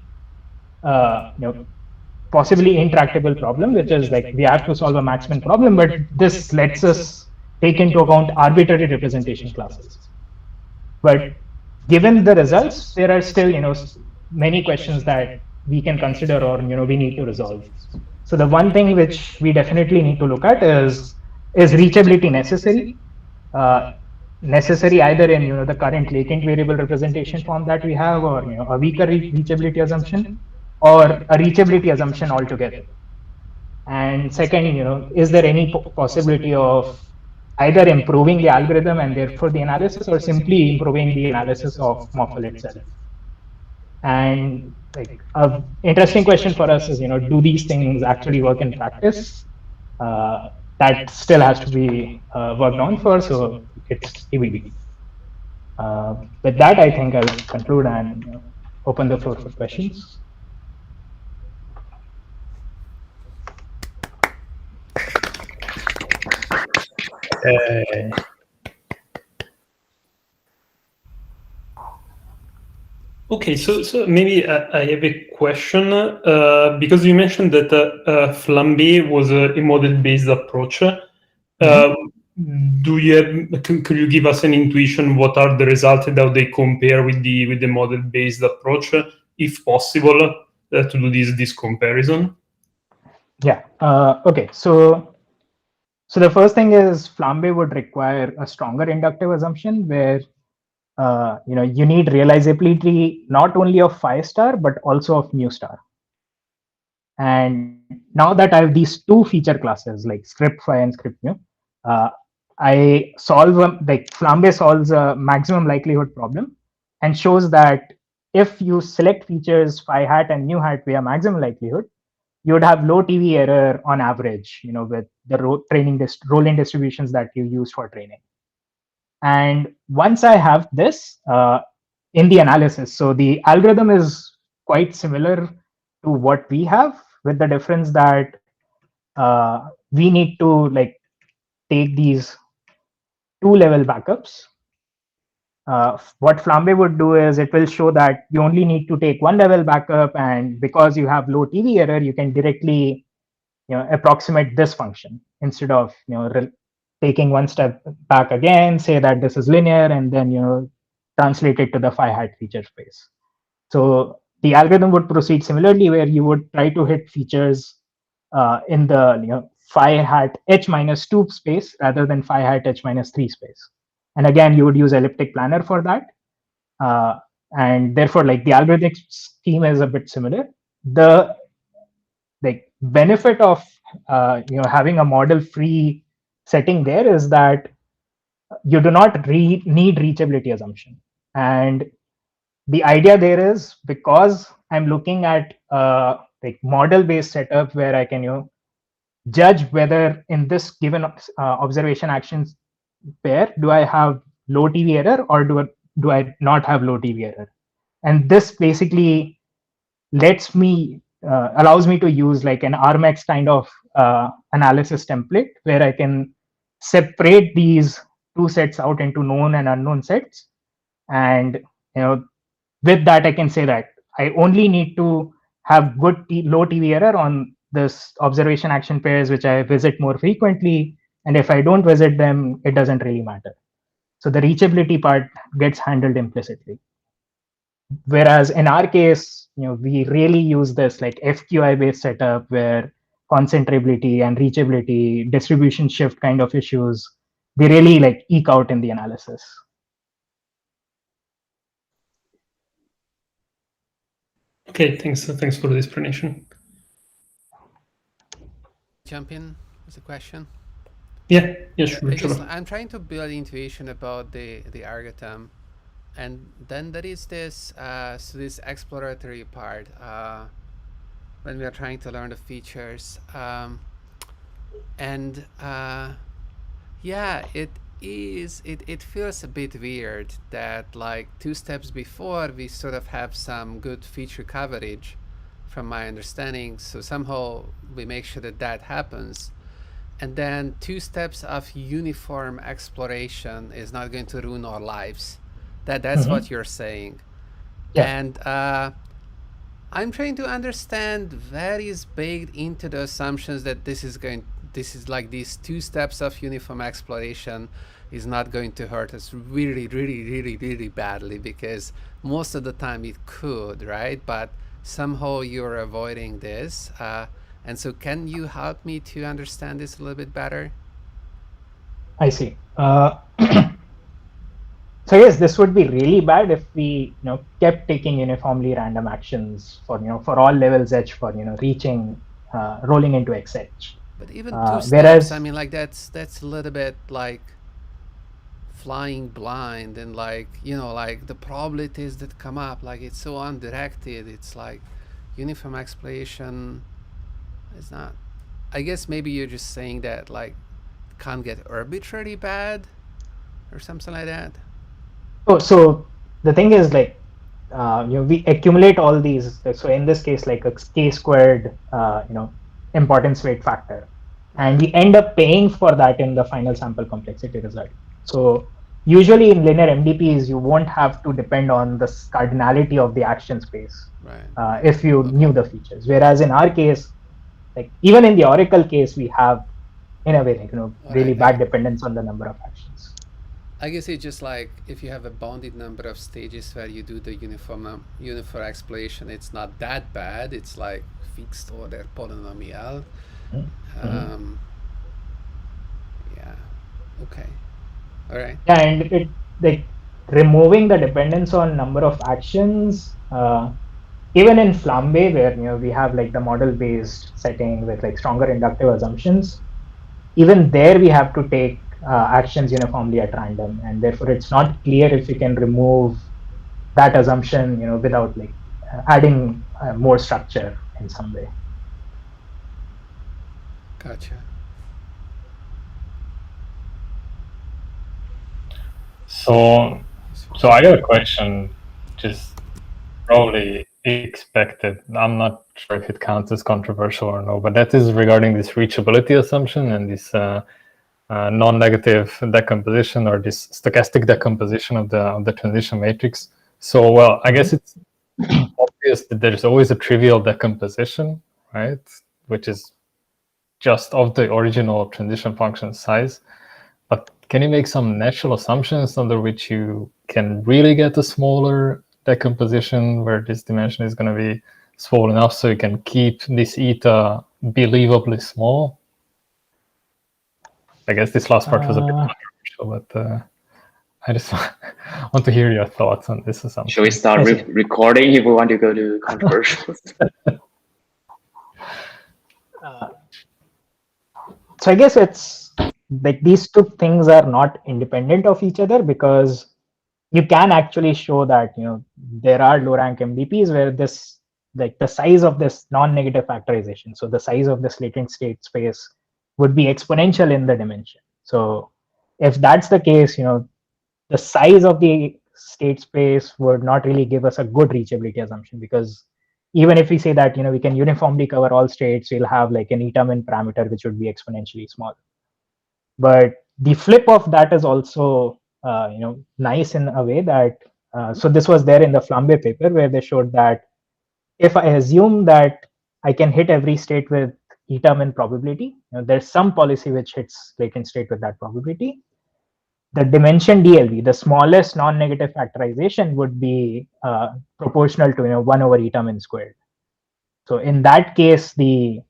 possibly intractable problem, which is like we have to solve a max-min problem, but this lets us take into account arbitrary representation classes. But given the results, there are still many questions that we can consider or we need to resolve. So the one thing which we definitely need to look at is reachability necessary? Necessary either in the current latent variable representation form that we have, or a weaker reachability assumption, or a reachability assumption altogether. And second, is there any possibility of either improving the algorithm and therefore the analysis, or simply improving the analysis of Morphle itself? And like an interesting question for us is, do these things actually work in practice? That still has to be worked on for, so it's TBD. With that, I think I'll conclude and open the floor for questions. Okay. Okay, so maybe I have a question, because you mentioned that Flambe was a model-based approach. Do you have? Could you give us an intuition what are the results and how they compare with the model-based approach, if possible, to do this comparison? Yeah. Okay. So the first thing is Flambe would require a stronger inductive assumption where you need realizability not only of phi star but also of mu star. And now that I have these two feature classes like script phi and script mu, I solve Flambe solves a maximum likelihood problem and shows that if you select features phi hat and nu hat via maximum likelihood, you would have low TV error on average, with the rolling distributions that you use for training. And once I have this in the analysis, so the algorithm is quite similar to what we have, with the difference that we need to take these 2-level backups. What Flambe would do is it will show that you only need to take 1-level backup, and because you have low TV error, you can directly approximate this function instead of taking one step back again, say that this is linear, and then translate it to the phi hat feature space. So the algorithm would proceed similarly, where you would try to hit features in the phi hat h minus 2 space rather than phi hat h minus 3 space. And again, you would use elliptic planner for that. And therefore, the algorithmic scheme is a bit similar. The benefit of having a model free setting there is that you do not need reachability assumption. And the idea there is, because I'm looking at model based setup where I can judge whether in this given observation actions pair, do I have low TV error or do I not have low TV error? And this basically allows me to use an RMX kind of analysis template, where I can separate these two sets out into known and unknown sets. And with that, I can say that I only need to have good low TV error on this observation action pairs which I visit more frequently, and if I don't visit them, it doesn't really matter. So the reachability part gets handled implicitly. Whereas in our case, we really use this FQI based setup where concentrability and reachability, distribution shift kind of issues, they really eke out in the analysis. Okay, thanks for the explanation. Jump in with a question. Yeah, sure. I'm trying to build intuition about the algorithm, and then there is this this exploratory part when we are trying to learn the features, and yeah, it feels a bit weird that 2 steps before we sort of have some good feature coverage from my understanding, so somehow we make sure that happens, and then 2 steps of uniform exploration is not going to ruin our lives. That's what you're saying. Yeah. And I'm trying to understand where is baked into the assumptions that this is these 2 steps of uniform exploration is not going to hurt us really, really, really, really badly, because most of the time it could, right? But somehow you're avoiding this. And so can you help me to understand this a little bit better? I see. So yes, this would be really bad if we kept taking uniformly random actions for all levels h for reaching rolling into xh. But even 2 steps, I mean, that's a little bit flying blind, and the probabilities that come up, it's so undirected. It's uniform exploration is not. I guess maybe you're just saying that can't get arbitrarily bad or something like that. Oh, so the thing is we accumulate all these. So in this case, a k-squared importance weight factor, and we end up paying for that in the final sample complexity result. So usually in linear MDPs, you won't have to depend on the cardinality of the action space, right? If you knew the features. Whereas in our case, even in the Oracle case, we have in a way really bad dependence on the number of actions. I guess it's just if you have a bounded number of stages where you do the uniform exploration, it's not that bad. It's fixed order polynomial. Yeah. Okay. All right. Yeah, and it removing the dependence on number of actions. Even in Flambe, where we have the model-based setting with stronger inductive assumptions, even there we have to take actions uniformly at random, and therefore it's not clear if we can remove that assumption, without like adding more structure in some way. Gotcha. So I got a question, just probably expected. I'm not sure if it counts as controversial or no, but that is regarding this reachability assumption and this non-negative decomposition, or this stochastic decomposition of the transition matrix. So, well, I guess it's obvious that there's always a trivial decomposition, right? Which is just of the original transition function size. But can you make some natural assumptions under which you can really get a smaller decomposition where this dimension is going to be small enough so you can keep this eta believably small? I guess this last part was a bit controversial, but I just want to hear your thoughts on this assumption. Shall we start recording if we want to go to controversials? So I guess it's like these two things are not independent of each other, because you can actually show that there are low rank MDPs where this, like the size of this non-negative factorization, so the size of this latent state space would be exponential in the dimension. So if that's the case, the size of the state space would not really give us a good reachability assumption, because even if we say that we can uniformly cover all states, we'll have like an eta min parameter which would be exponentially small. But the flip of that is also nice in a way that so this was there in the Flambe paper, where they showed that if I assume that I can hit every state with eta min probability, there's some policy which hits latent state with that probability, the dimension DLV, the smallest non-negative factorization, would be proportional to 1 over eta min squared. So in that case, the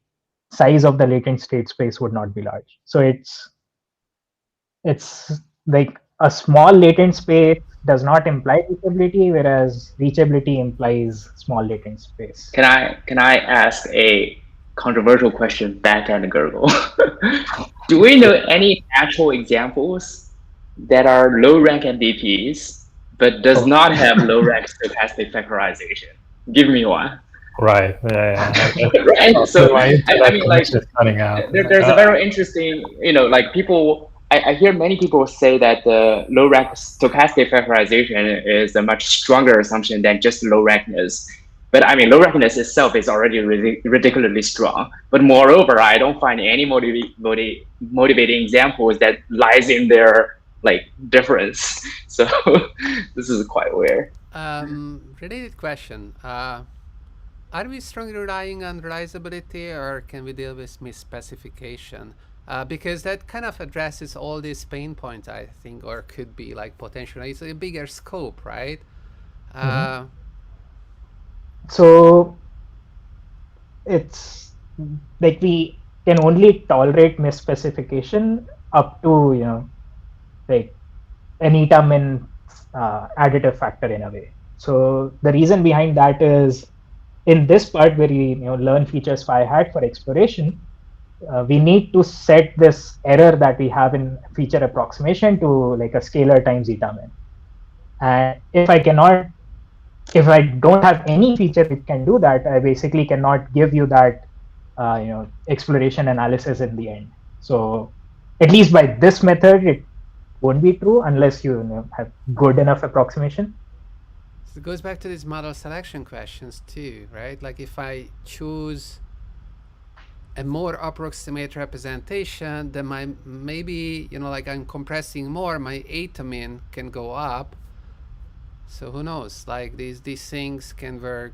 size of the latent state space would not be large. So it's like a small latent space does not imply reachability, whereas reachability implies small latent space. Can I ask a controversial question back at Agarwal? Do we know any actual examples that are low rank MDPs but does not have low rank stochastic factorization? Give me one. Right. Yeah. Right. So I mean, like, cutting out. There's a very interesting, like people. I hear many people say that the low rank stochastic factorization is a much stronger assumption than just low rankness. But I mean, low rankness itself is already ridiculously strong. But moreover, I don't find any motivating examples that lies in their like difference. So this is quite weird. Related question. Are we strongly relying on realizability, or can we deal with misspecification? Because that kind of addresses all these pain points, I think, or could be like potentially. It's a bigger scope, right? So it's like we can only tolerate misspecification up to like an eta min additive factor in a way. So the reason behind that is, in this part where we learn features phi hat for exploration, we need to set this error that we have in feature approximation to like a scalar times eta min. And if I don't have any feature which can do that, I basically cannot give you that exploration analysis in the end. So at least by this method, it won't be true unless you have good enough approximation. So it goes back to these model selection questions too, right? Like if I choose a more approximate representation, then maybe like I'm compressing more, my eta min can go up. So who knows? Like these things can work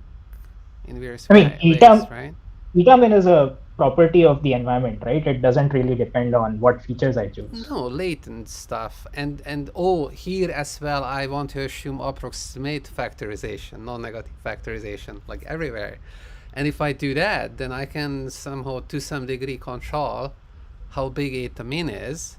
in various ways, right? Eta min is a property of the environment, right? It doesn't really depend on what features I choose. No, latent stuff. And here as well, I want to assume approximate factorization, non-negative factorization, like everywhere. And if I do that, then I can somehow, to some degree, control how big eta min is.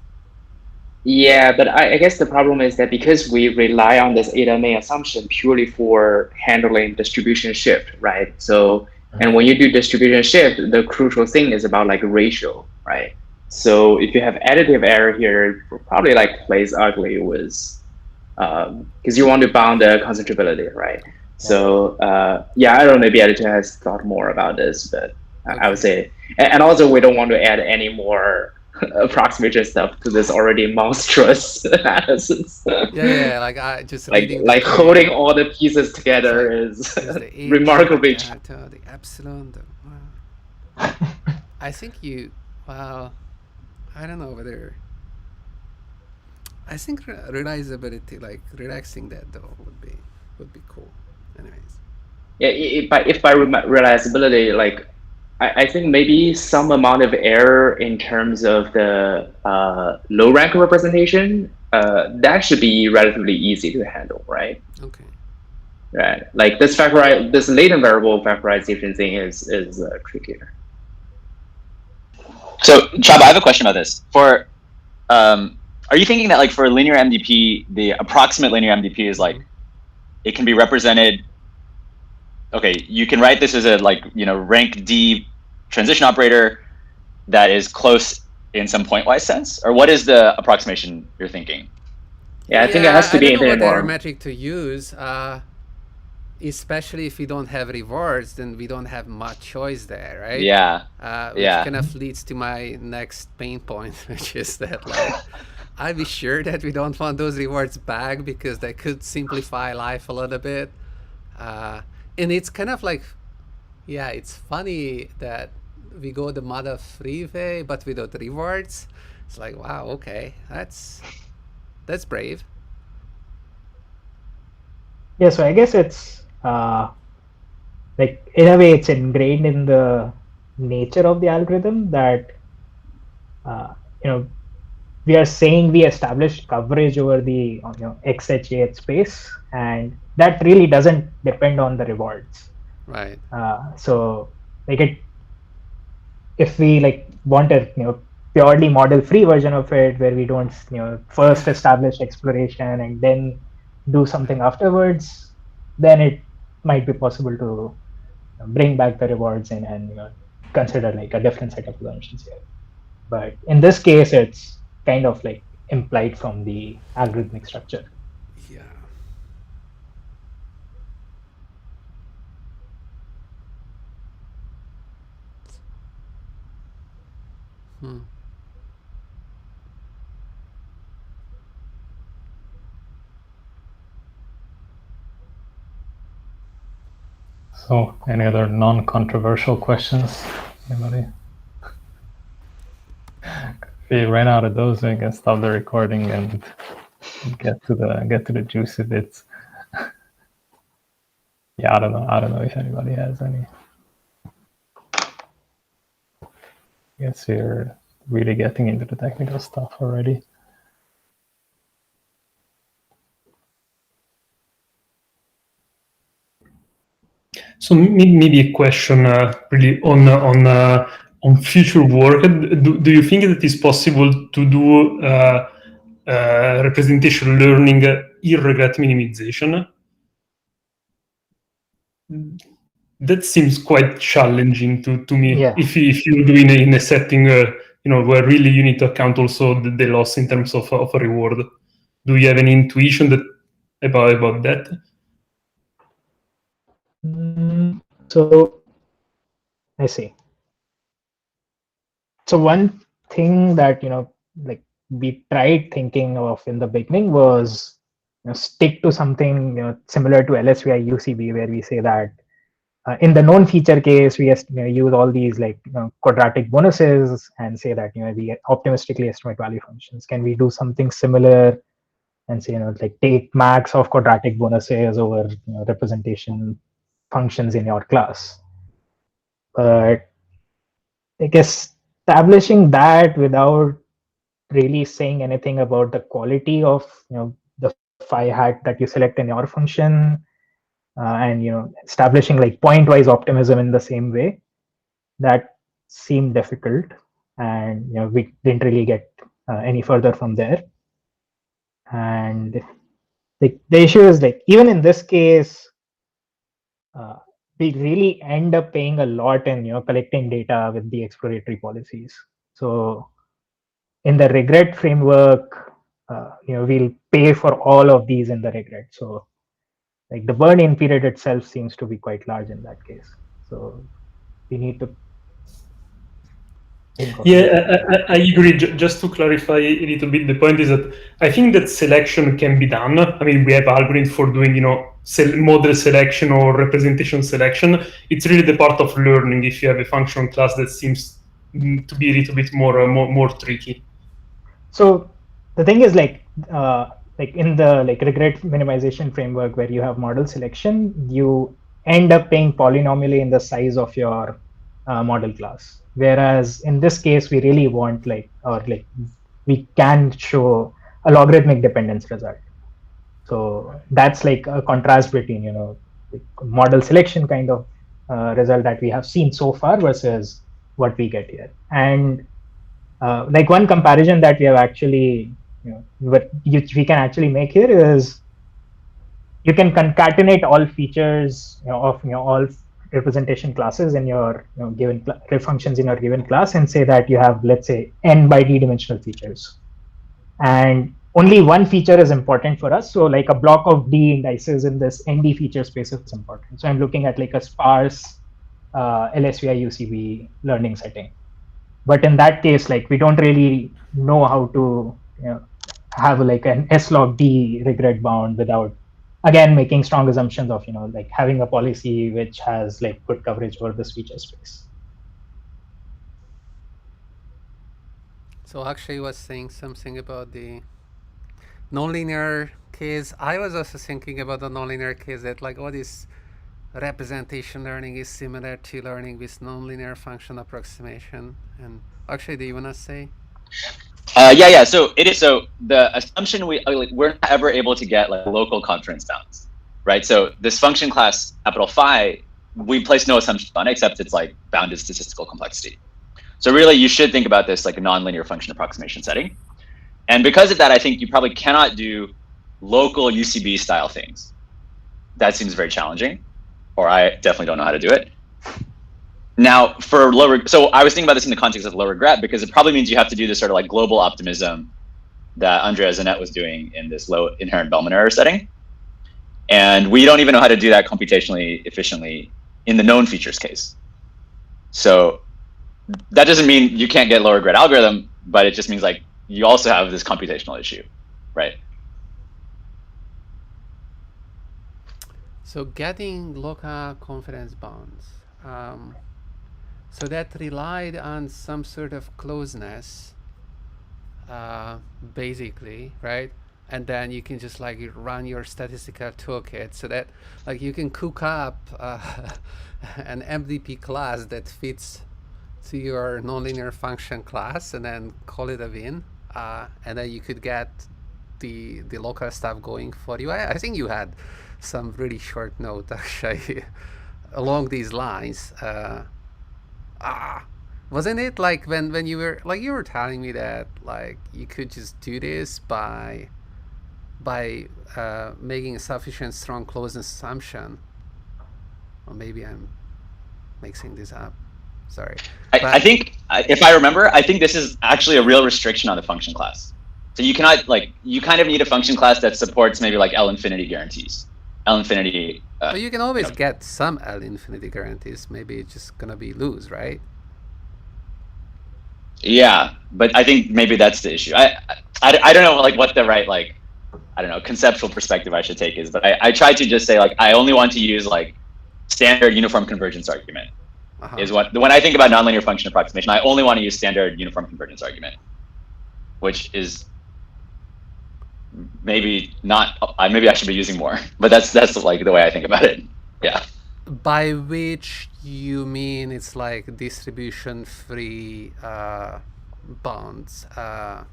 Yeah, but I guess the problem is that because we rely on this eta min assumption purely for handling distribution shift, right? So, and when you do distribution shift, the crucial thing is about like ratio, right? So if you have additive error here, it probably like plays ugly with because you want to bound the concentrability, right? So yeah, I don't know, maybe Aditya has thought more about this, but I would say, and also we don't want to add any more approximation stuff to this already monstrous analysis. Yeah, like I just like reading like the holding all the pieces together like, is the remarkably. the epsilon. I think you. Well, I don't know whether. I think realizability, like relaxing that though, would be cool. Anyways. Yeah, if by realizability, like I think maybe some amount of error in terms of the low rank representation, that should be relatively easy to handle, right? Okay. Right. Like this this latent variable factorization thing is trickier. So, Chaba, I have a question about this. Are you thinking that like for a linear MDP, the approximate linear MDP is like, it can be represented? Okay, you can write this as a rank D transition operator that is close in some pointwise sense, or what is the approximation you're thinking? Yeah, I think it has to I be don't know what infinite error norm. metric to use. Especially if we don't have rewards, then we don't have much choice there, right? Yeah. Which kind of leads to my next pain point, which is that like, I'd be sure that we don't want those rewards back because they could simplify life a little bit. And it's kind of like, yeah, it's funny that we go the mother free way, but without rewards. It's like, wow, okay, that's brave. Yeah, so I guess it's like in a way it's ingrained in the nature of the algorithm that you know we are saying we established coverage over the XHAH space, and that really doesn't depend on the rewards. Right. So like if we like want a purely model-free version of it, where we don't first establish exploration and then do something afterwards, then it might be possible to bring back the rewards and consider like a different set of assumptions here. But in this case, it's kind of like implied from the algorithmic structure. Yeah. So, any other non-controversial questions? Anybody? If we ran out of those, we can stop the recording and get to the juicy bits. Yeah, I don't know if anybody has any. I guess we're really getting into the technical stuff already. So maybe a question really on future work. Do you think that it's possible to do representation learning irregret minimization? That seems quite challenging to me. Yeah. If you do in a setting where really you need to account also the loss in terms of a reward. Do you have any intuition about that? So I see. So one thing that like we tried thinking of in the beginning was stick to something similar to LSVI UCB, where we say that in the known feature case, we use all these like quadratic bonuses and say that we optimistically estimate value functions. Can we do something similar and say like take max of quadratic bonuses over representation functions in your class? But I guess establishing that without really saying anything about the quality of the phi hat that you select in your function, and establishing like pointwise optimism in the same way, that seemed difficult, and we didn't really get any further from there. And the issue is like even in this case, we really end up paying a lot in collecting data with the exploratory policies. So in the regret framework, we'll pay for all of these in the regret. So like the burn-in period itself seems to be quite large in that case. So we need to think of I agree. Just to clarify a little bit, the point is that I think that selection can be done. I mean, we have algorithms for doing, model selection or representation selection. It's really the part of learning if you have a function class that seems to be a little bit more tricky. So the thing is like in the regret minimization framework where you have model selection, you end up paying polynomially in the size of your model class. Whereas in this case, we really want we can show a logarithmic dependence result. So that's like a contrast between, like model selection kind of result that we have seen so far versus what we get here. And like one comparison that we have actually, we can actually make here is you can concatenate all features of all representation classes in your given functions in your given class and say that you have, let's say, n by d dimensional features, and only one feature is important for us. So like a block of d indices in this nd feature space is important. So I'm looking at like a sparse LSVI UCB learning setting. But in that case, like we don't really know how to have like an S log D regret bound without, again, making strong assumptions of like having a policy which has like good coverage over this feature space. So Akshay was saying something about the nonlinear case. I was also thinking about the nonlinear case that like all this representation learning is similar to learning with nonlinear function approximation. And Akshay, do you want to say? Yeah. So it is. So the assumption we're not ever able to get like local confidence bounds, right? So this function class capital phi, we place no assumptions on it, except it's like bounded statistical complexity. So really, you should think about this like a nonlinear function approximation setting. And because of that, I think you probably cannot do local UCB style things. That seems very challenging, or I definitely don't know how to do it. Now, for so I was thinking about this in the context of low regret, because it probably means you have to do this sort of like global optimism that Andrea Zanet was doing in this low inherent Bellman error setting. And we don't even know how to do that computationally efficiently in the known features case. So that doesn't mean you can't get low regret algorithm, but it just means like you also have this computational issue, right? So getting local confidence bounds. So that relied on some sort of closeness, basically, right? And then you can just like run your statistical toolkit so that like you can cook up an MDP class that fits to your nonlinear function class and then call it a win. And then you could get the local stuff going for you. I think you had some really short note actually along these lines. Wasn't it like when you were telling me that like you could just do this by making a sufficient strong closeness assumption? Or maybe I'm mixing this up. Sorry. I think, if I remember, I think this is actually a real restriction on the function class. So you cannot, like, you kind of need a function class that supports maybe like L infinity guarantees. L infinity. But you can always get some L infinity guarantees. Maybe it's just gonna be loose, right? Yeah, but I think maybe that's the issue. I don't know like what the right like, I don't know, conceptual perspective I should take is, but I try to just say like I only want to use like standard uniform convergence argument. Is what when I think about nonlinear function approximation, I only want to use standard uniform convergence argument, which is maybe not. Maybe I should be using more, but that's like the way I think about it. Yeah. By which you mean it's like distribution free bonds, but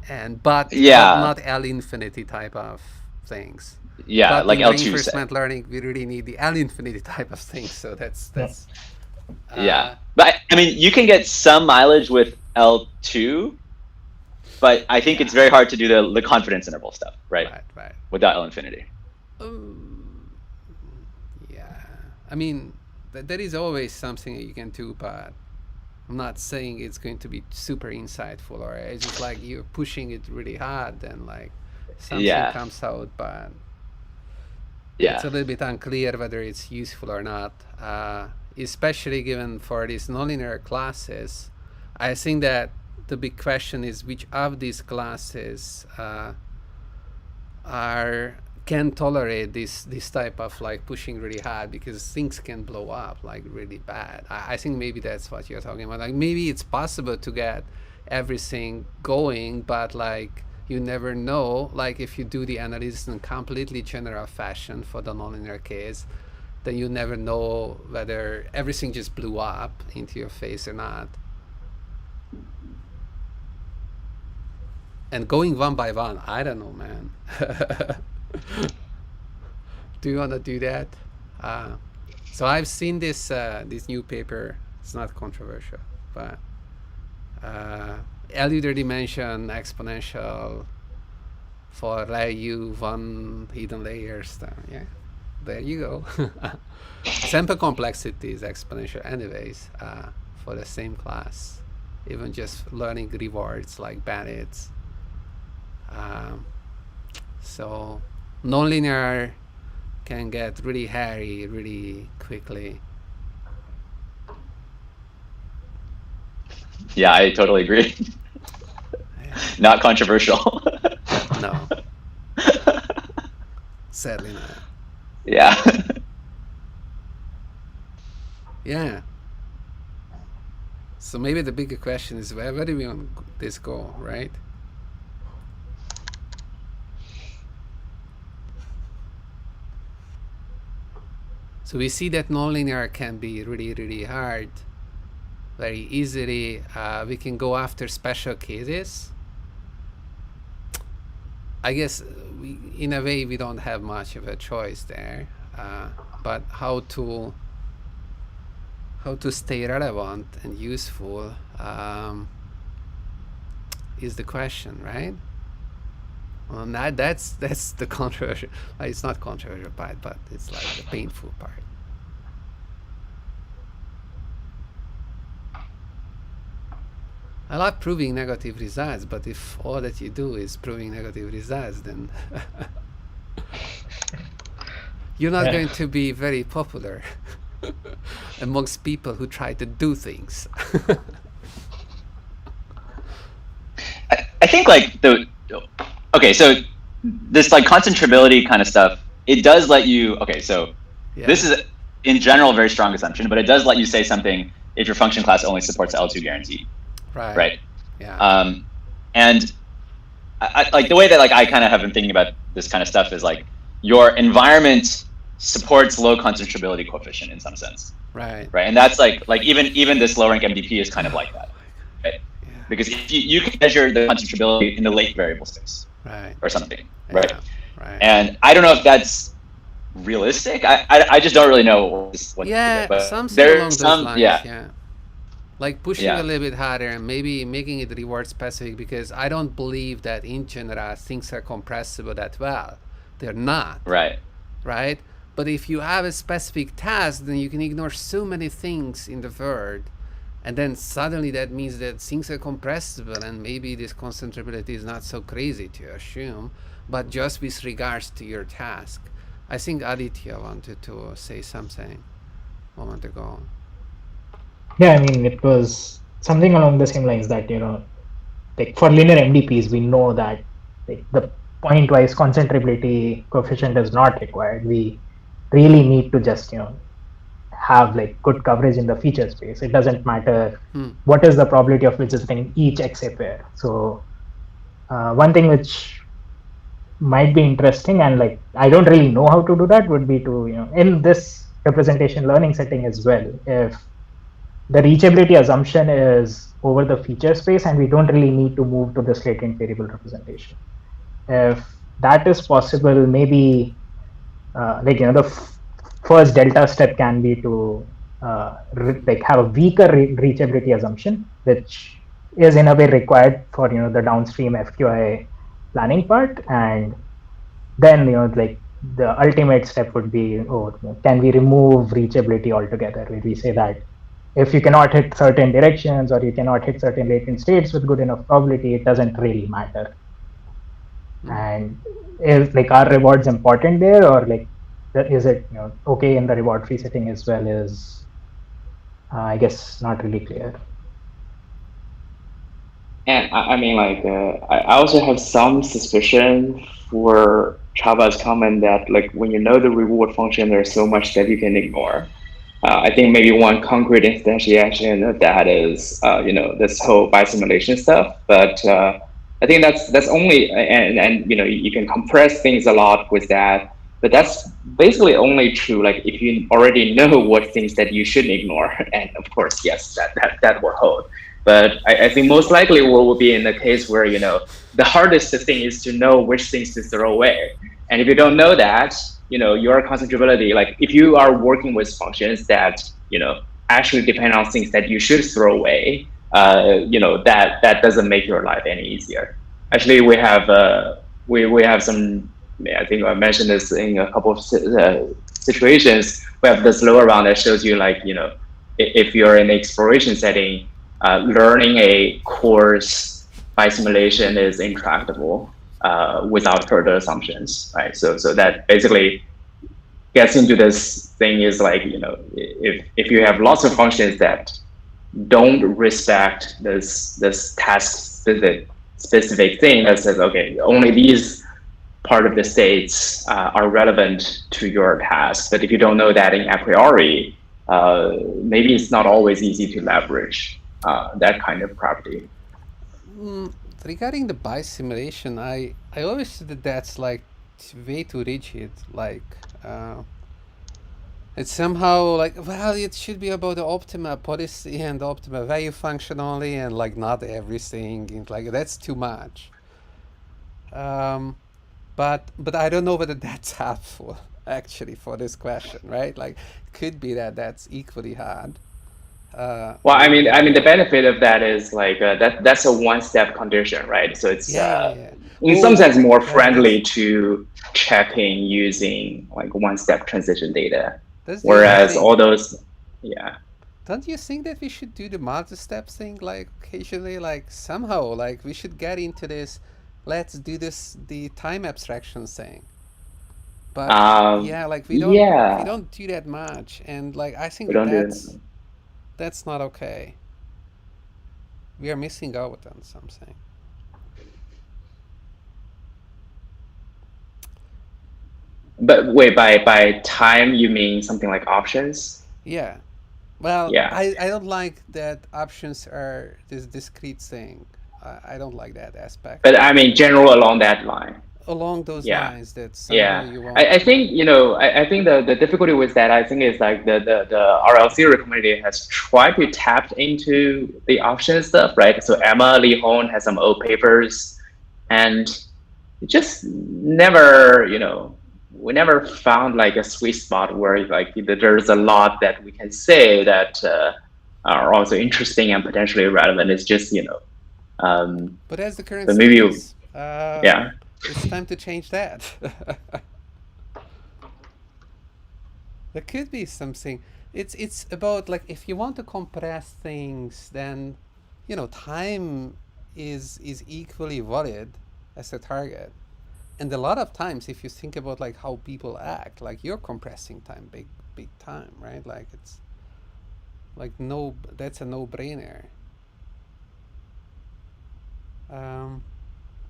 not L infinity type of things. Yeah, but like in L2 reinforcement learning, we really need the L infinity type of things. So that's. Yeah, but I mean, you can get some mileage with L2, but I think it's very hard to do the confidence interval stuff, right? Right. Without L infinity. Yeah, I mean, there is always something you can do, but I'm not saying it's going to be super insightful, or it's just like you're pushing it really hard and like something comes out, but it's a little bit unclear whether it's useful or not, especially given for these nonlinear classes. I think that the big question is which of these classes can tolerate this type of like pushing really hard, because things can blow up like really bad. I think maybe that's what you're talking about. Like maybe it's possible to get everything going, but like you never know. Like if you do the analysis in completely general fashion for the nonlinear case, then you never know whether everything just blew up into your face or not. And going one by one, I don't know, man. Do you want to do that? So I've seen this new paper. It's not controversial, but L dimension exponential for U one hidden layers. Yeah, there you go. Sample complexity is exponential anyways for the same class. Even just learning rewards like bandits. So nonlinear can get really hairy really quickly. Yeah, I totally agree. Not controversial. No. Sadly not. Yeah. Yeah. So maybe the bigger question is where do we want this go, right? So we see that nonlinear can be really, really hard, very easily. We can go after special cases. I guess in a way we don't have much of a choice there, but how to stay relevant and useful is the question, right? Well, that's the controversial. It's not controversial part, but it's like the painful part. I like proving negative results, but if all that you do is proving negative results, then you're not going to be very popular amongst people who try to do things. I think like okay, so this like concentrability kind of stuff, it does let you, this is in general a very strong assumption, but it does let you say something if your function class only supports L2 guarantee. Right. Yeah. And I like the way that like I kind of have been thinking about this kind of stuff is like your environment supports low concentrability coefficient in some sense. Right. And that's like even this low-rank MDP is kind of like that. Right. Yeah. Because if you can measure the concentrability in the late variable space. Right. Or something. Yeah. Right. And I don't know if that's realistic. I just don't really know what something along those lines. Yeah. Like pushing a little bit harder and maybe making it reward specific, because I don't believe that in general things are compressible that well. They're not. Right. But if you have a specific task, then you can ignore so many things in the world, and then suddenly that means that things are compressible, and maybe this concentrability is not so crazy to assume, but just with regards to your task. I think Aditya wanted to say something a moment ago. Yeah, I mean, it was something along the same lines that, like for linear MDPs, we know that like, the point-wise concentrability coefficient is not required. We really need to just, have like good coverage in the feature space. It doesn't matter what is the probability of visiting each XA pair. So one thing which might be interesting, and like I don't really know how to do that, would be to, in this representation learning setting as well, if the reachability assumption is over the feature space and we don't really need to move to this latent variable representation. If that is possible, maybe the first delta step can be to like have a weaker reachability assumption, which is in a way required for the downstream FQI planning part, and then like the ultimate step would be, can we remove reachability altogether, where we say that if you cannot hit certain directions or you cannot hit certain latent states with good enough probability, it doesn't really matter. And is like, are rewards important there, or like is it okay in the reward free setting as well? Is I guess not really clear. And I mean, like, I also have some suspicion for Chava's comment that, like, when you know the reward function, there's so much that you can ignore. I think maybe one concrete instantiation of that is, this whole bisimulation stuff. But I think that's only, and you can compress things a lot with that. But that's basically only true, like, if you already know what things that you shouldn't ignore. And of course, yes, that will hold. But I think most likely will be in the case where, the hardest thing is to know which things to throw away. And if you don't know that, your constructibility, like if you are working with functions that, actually depend on things that you should throw away, that doesn't make your life any easier. Actually, we have some, I think I mentioned this in a couple of situations. We have this lower round that shows you, like, if you're in the exploration setting, learning a course by simulation is intractable without further assumptions, right? So that basically gets into this thing is like, if you have lots of functions that don't respect this task specific thing that says, okay, only these part of the states are relevant to your task. But if you don't know that in a priori, maybe it's not always easy to leverage that kind of property. Regarding the bisimulation, I always said that that's like way too rigid. Like it's somehow like, well, it should be about the optima policy and the optima value function only, and like not everything. And like that's too much. But I don't know whether that's helpful actually for this question, right? Like, could be that that's equally hard. Well, I mean, the benefit of that is like that's a one-step condition, right? So it's Yeah. in some sense more friendly to checking using like one-step transition data, whereas all those, yeah. Don't you think that we should do the multi-step thing, like occasionally, like somehow, like we should get into this? Let's do this the time abstraction thing. But yeah, like we don't do that much, and like I think that's not okay. We are missing out on something. But wait, by time you mean something like options? Yeah. Well, yeah. I don't like that options are this discrete thing. I don't like that aspect. But I mean, general along that line. Along those lines, that yeah. you want. I think I think the difficulty with that, I think, is like the RL theory community has tried to tap into the option stuff, right? So Emma Lee Hone has some old papers, and it just never, we never found like a sweet spot where like there's a lot that we can say that are also interesting and potentially relevant. It's just but as the current maybe is, it's time to change that. There could be something. It's about like if you want to compress things, then time is equally valid as a target. And a lot of times, if you think about like how people act, like you're compressing time big time, right? Like it's like that's a no-brainer.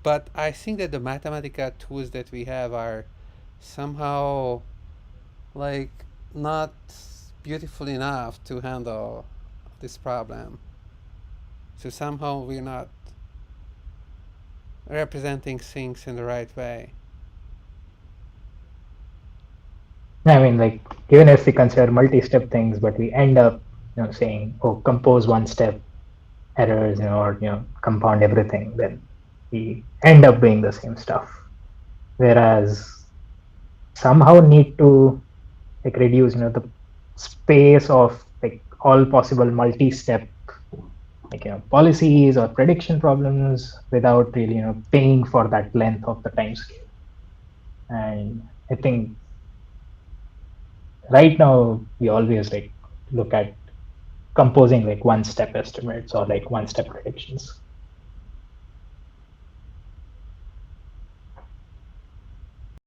But I think that the mathematical tools that we have are somehow like not beautiful enough to handle this problem. So somehow we're not representing things in the right way. I mean, like, even if we consider multi-step things, but we end up, saying, oh, compose one-step errors, or compound everything, then we end up doing the same stuff. Whereas somehow need to like reduce, the space of like all possible multi-step like policies or prediction problems without really paying for that length of the time scale. And I think right now we always like look at composing like one-step estimates or like one-step predictions.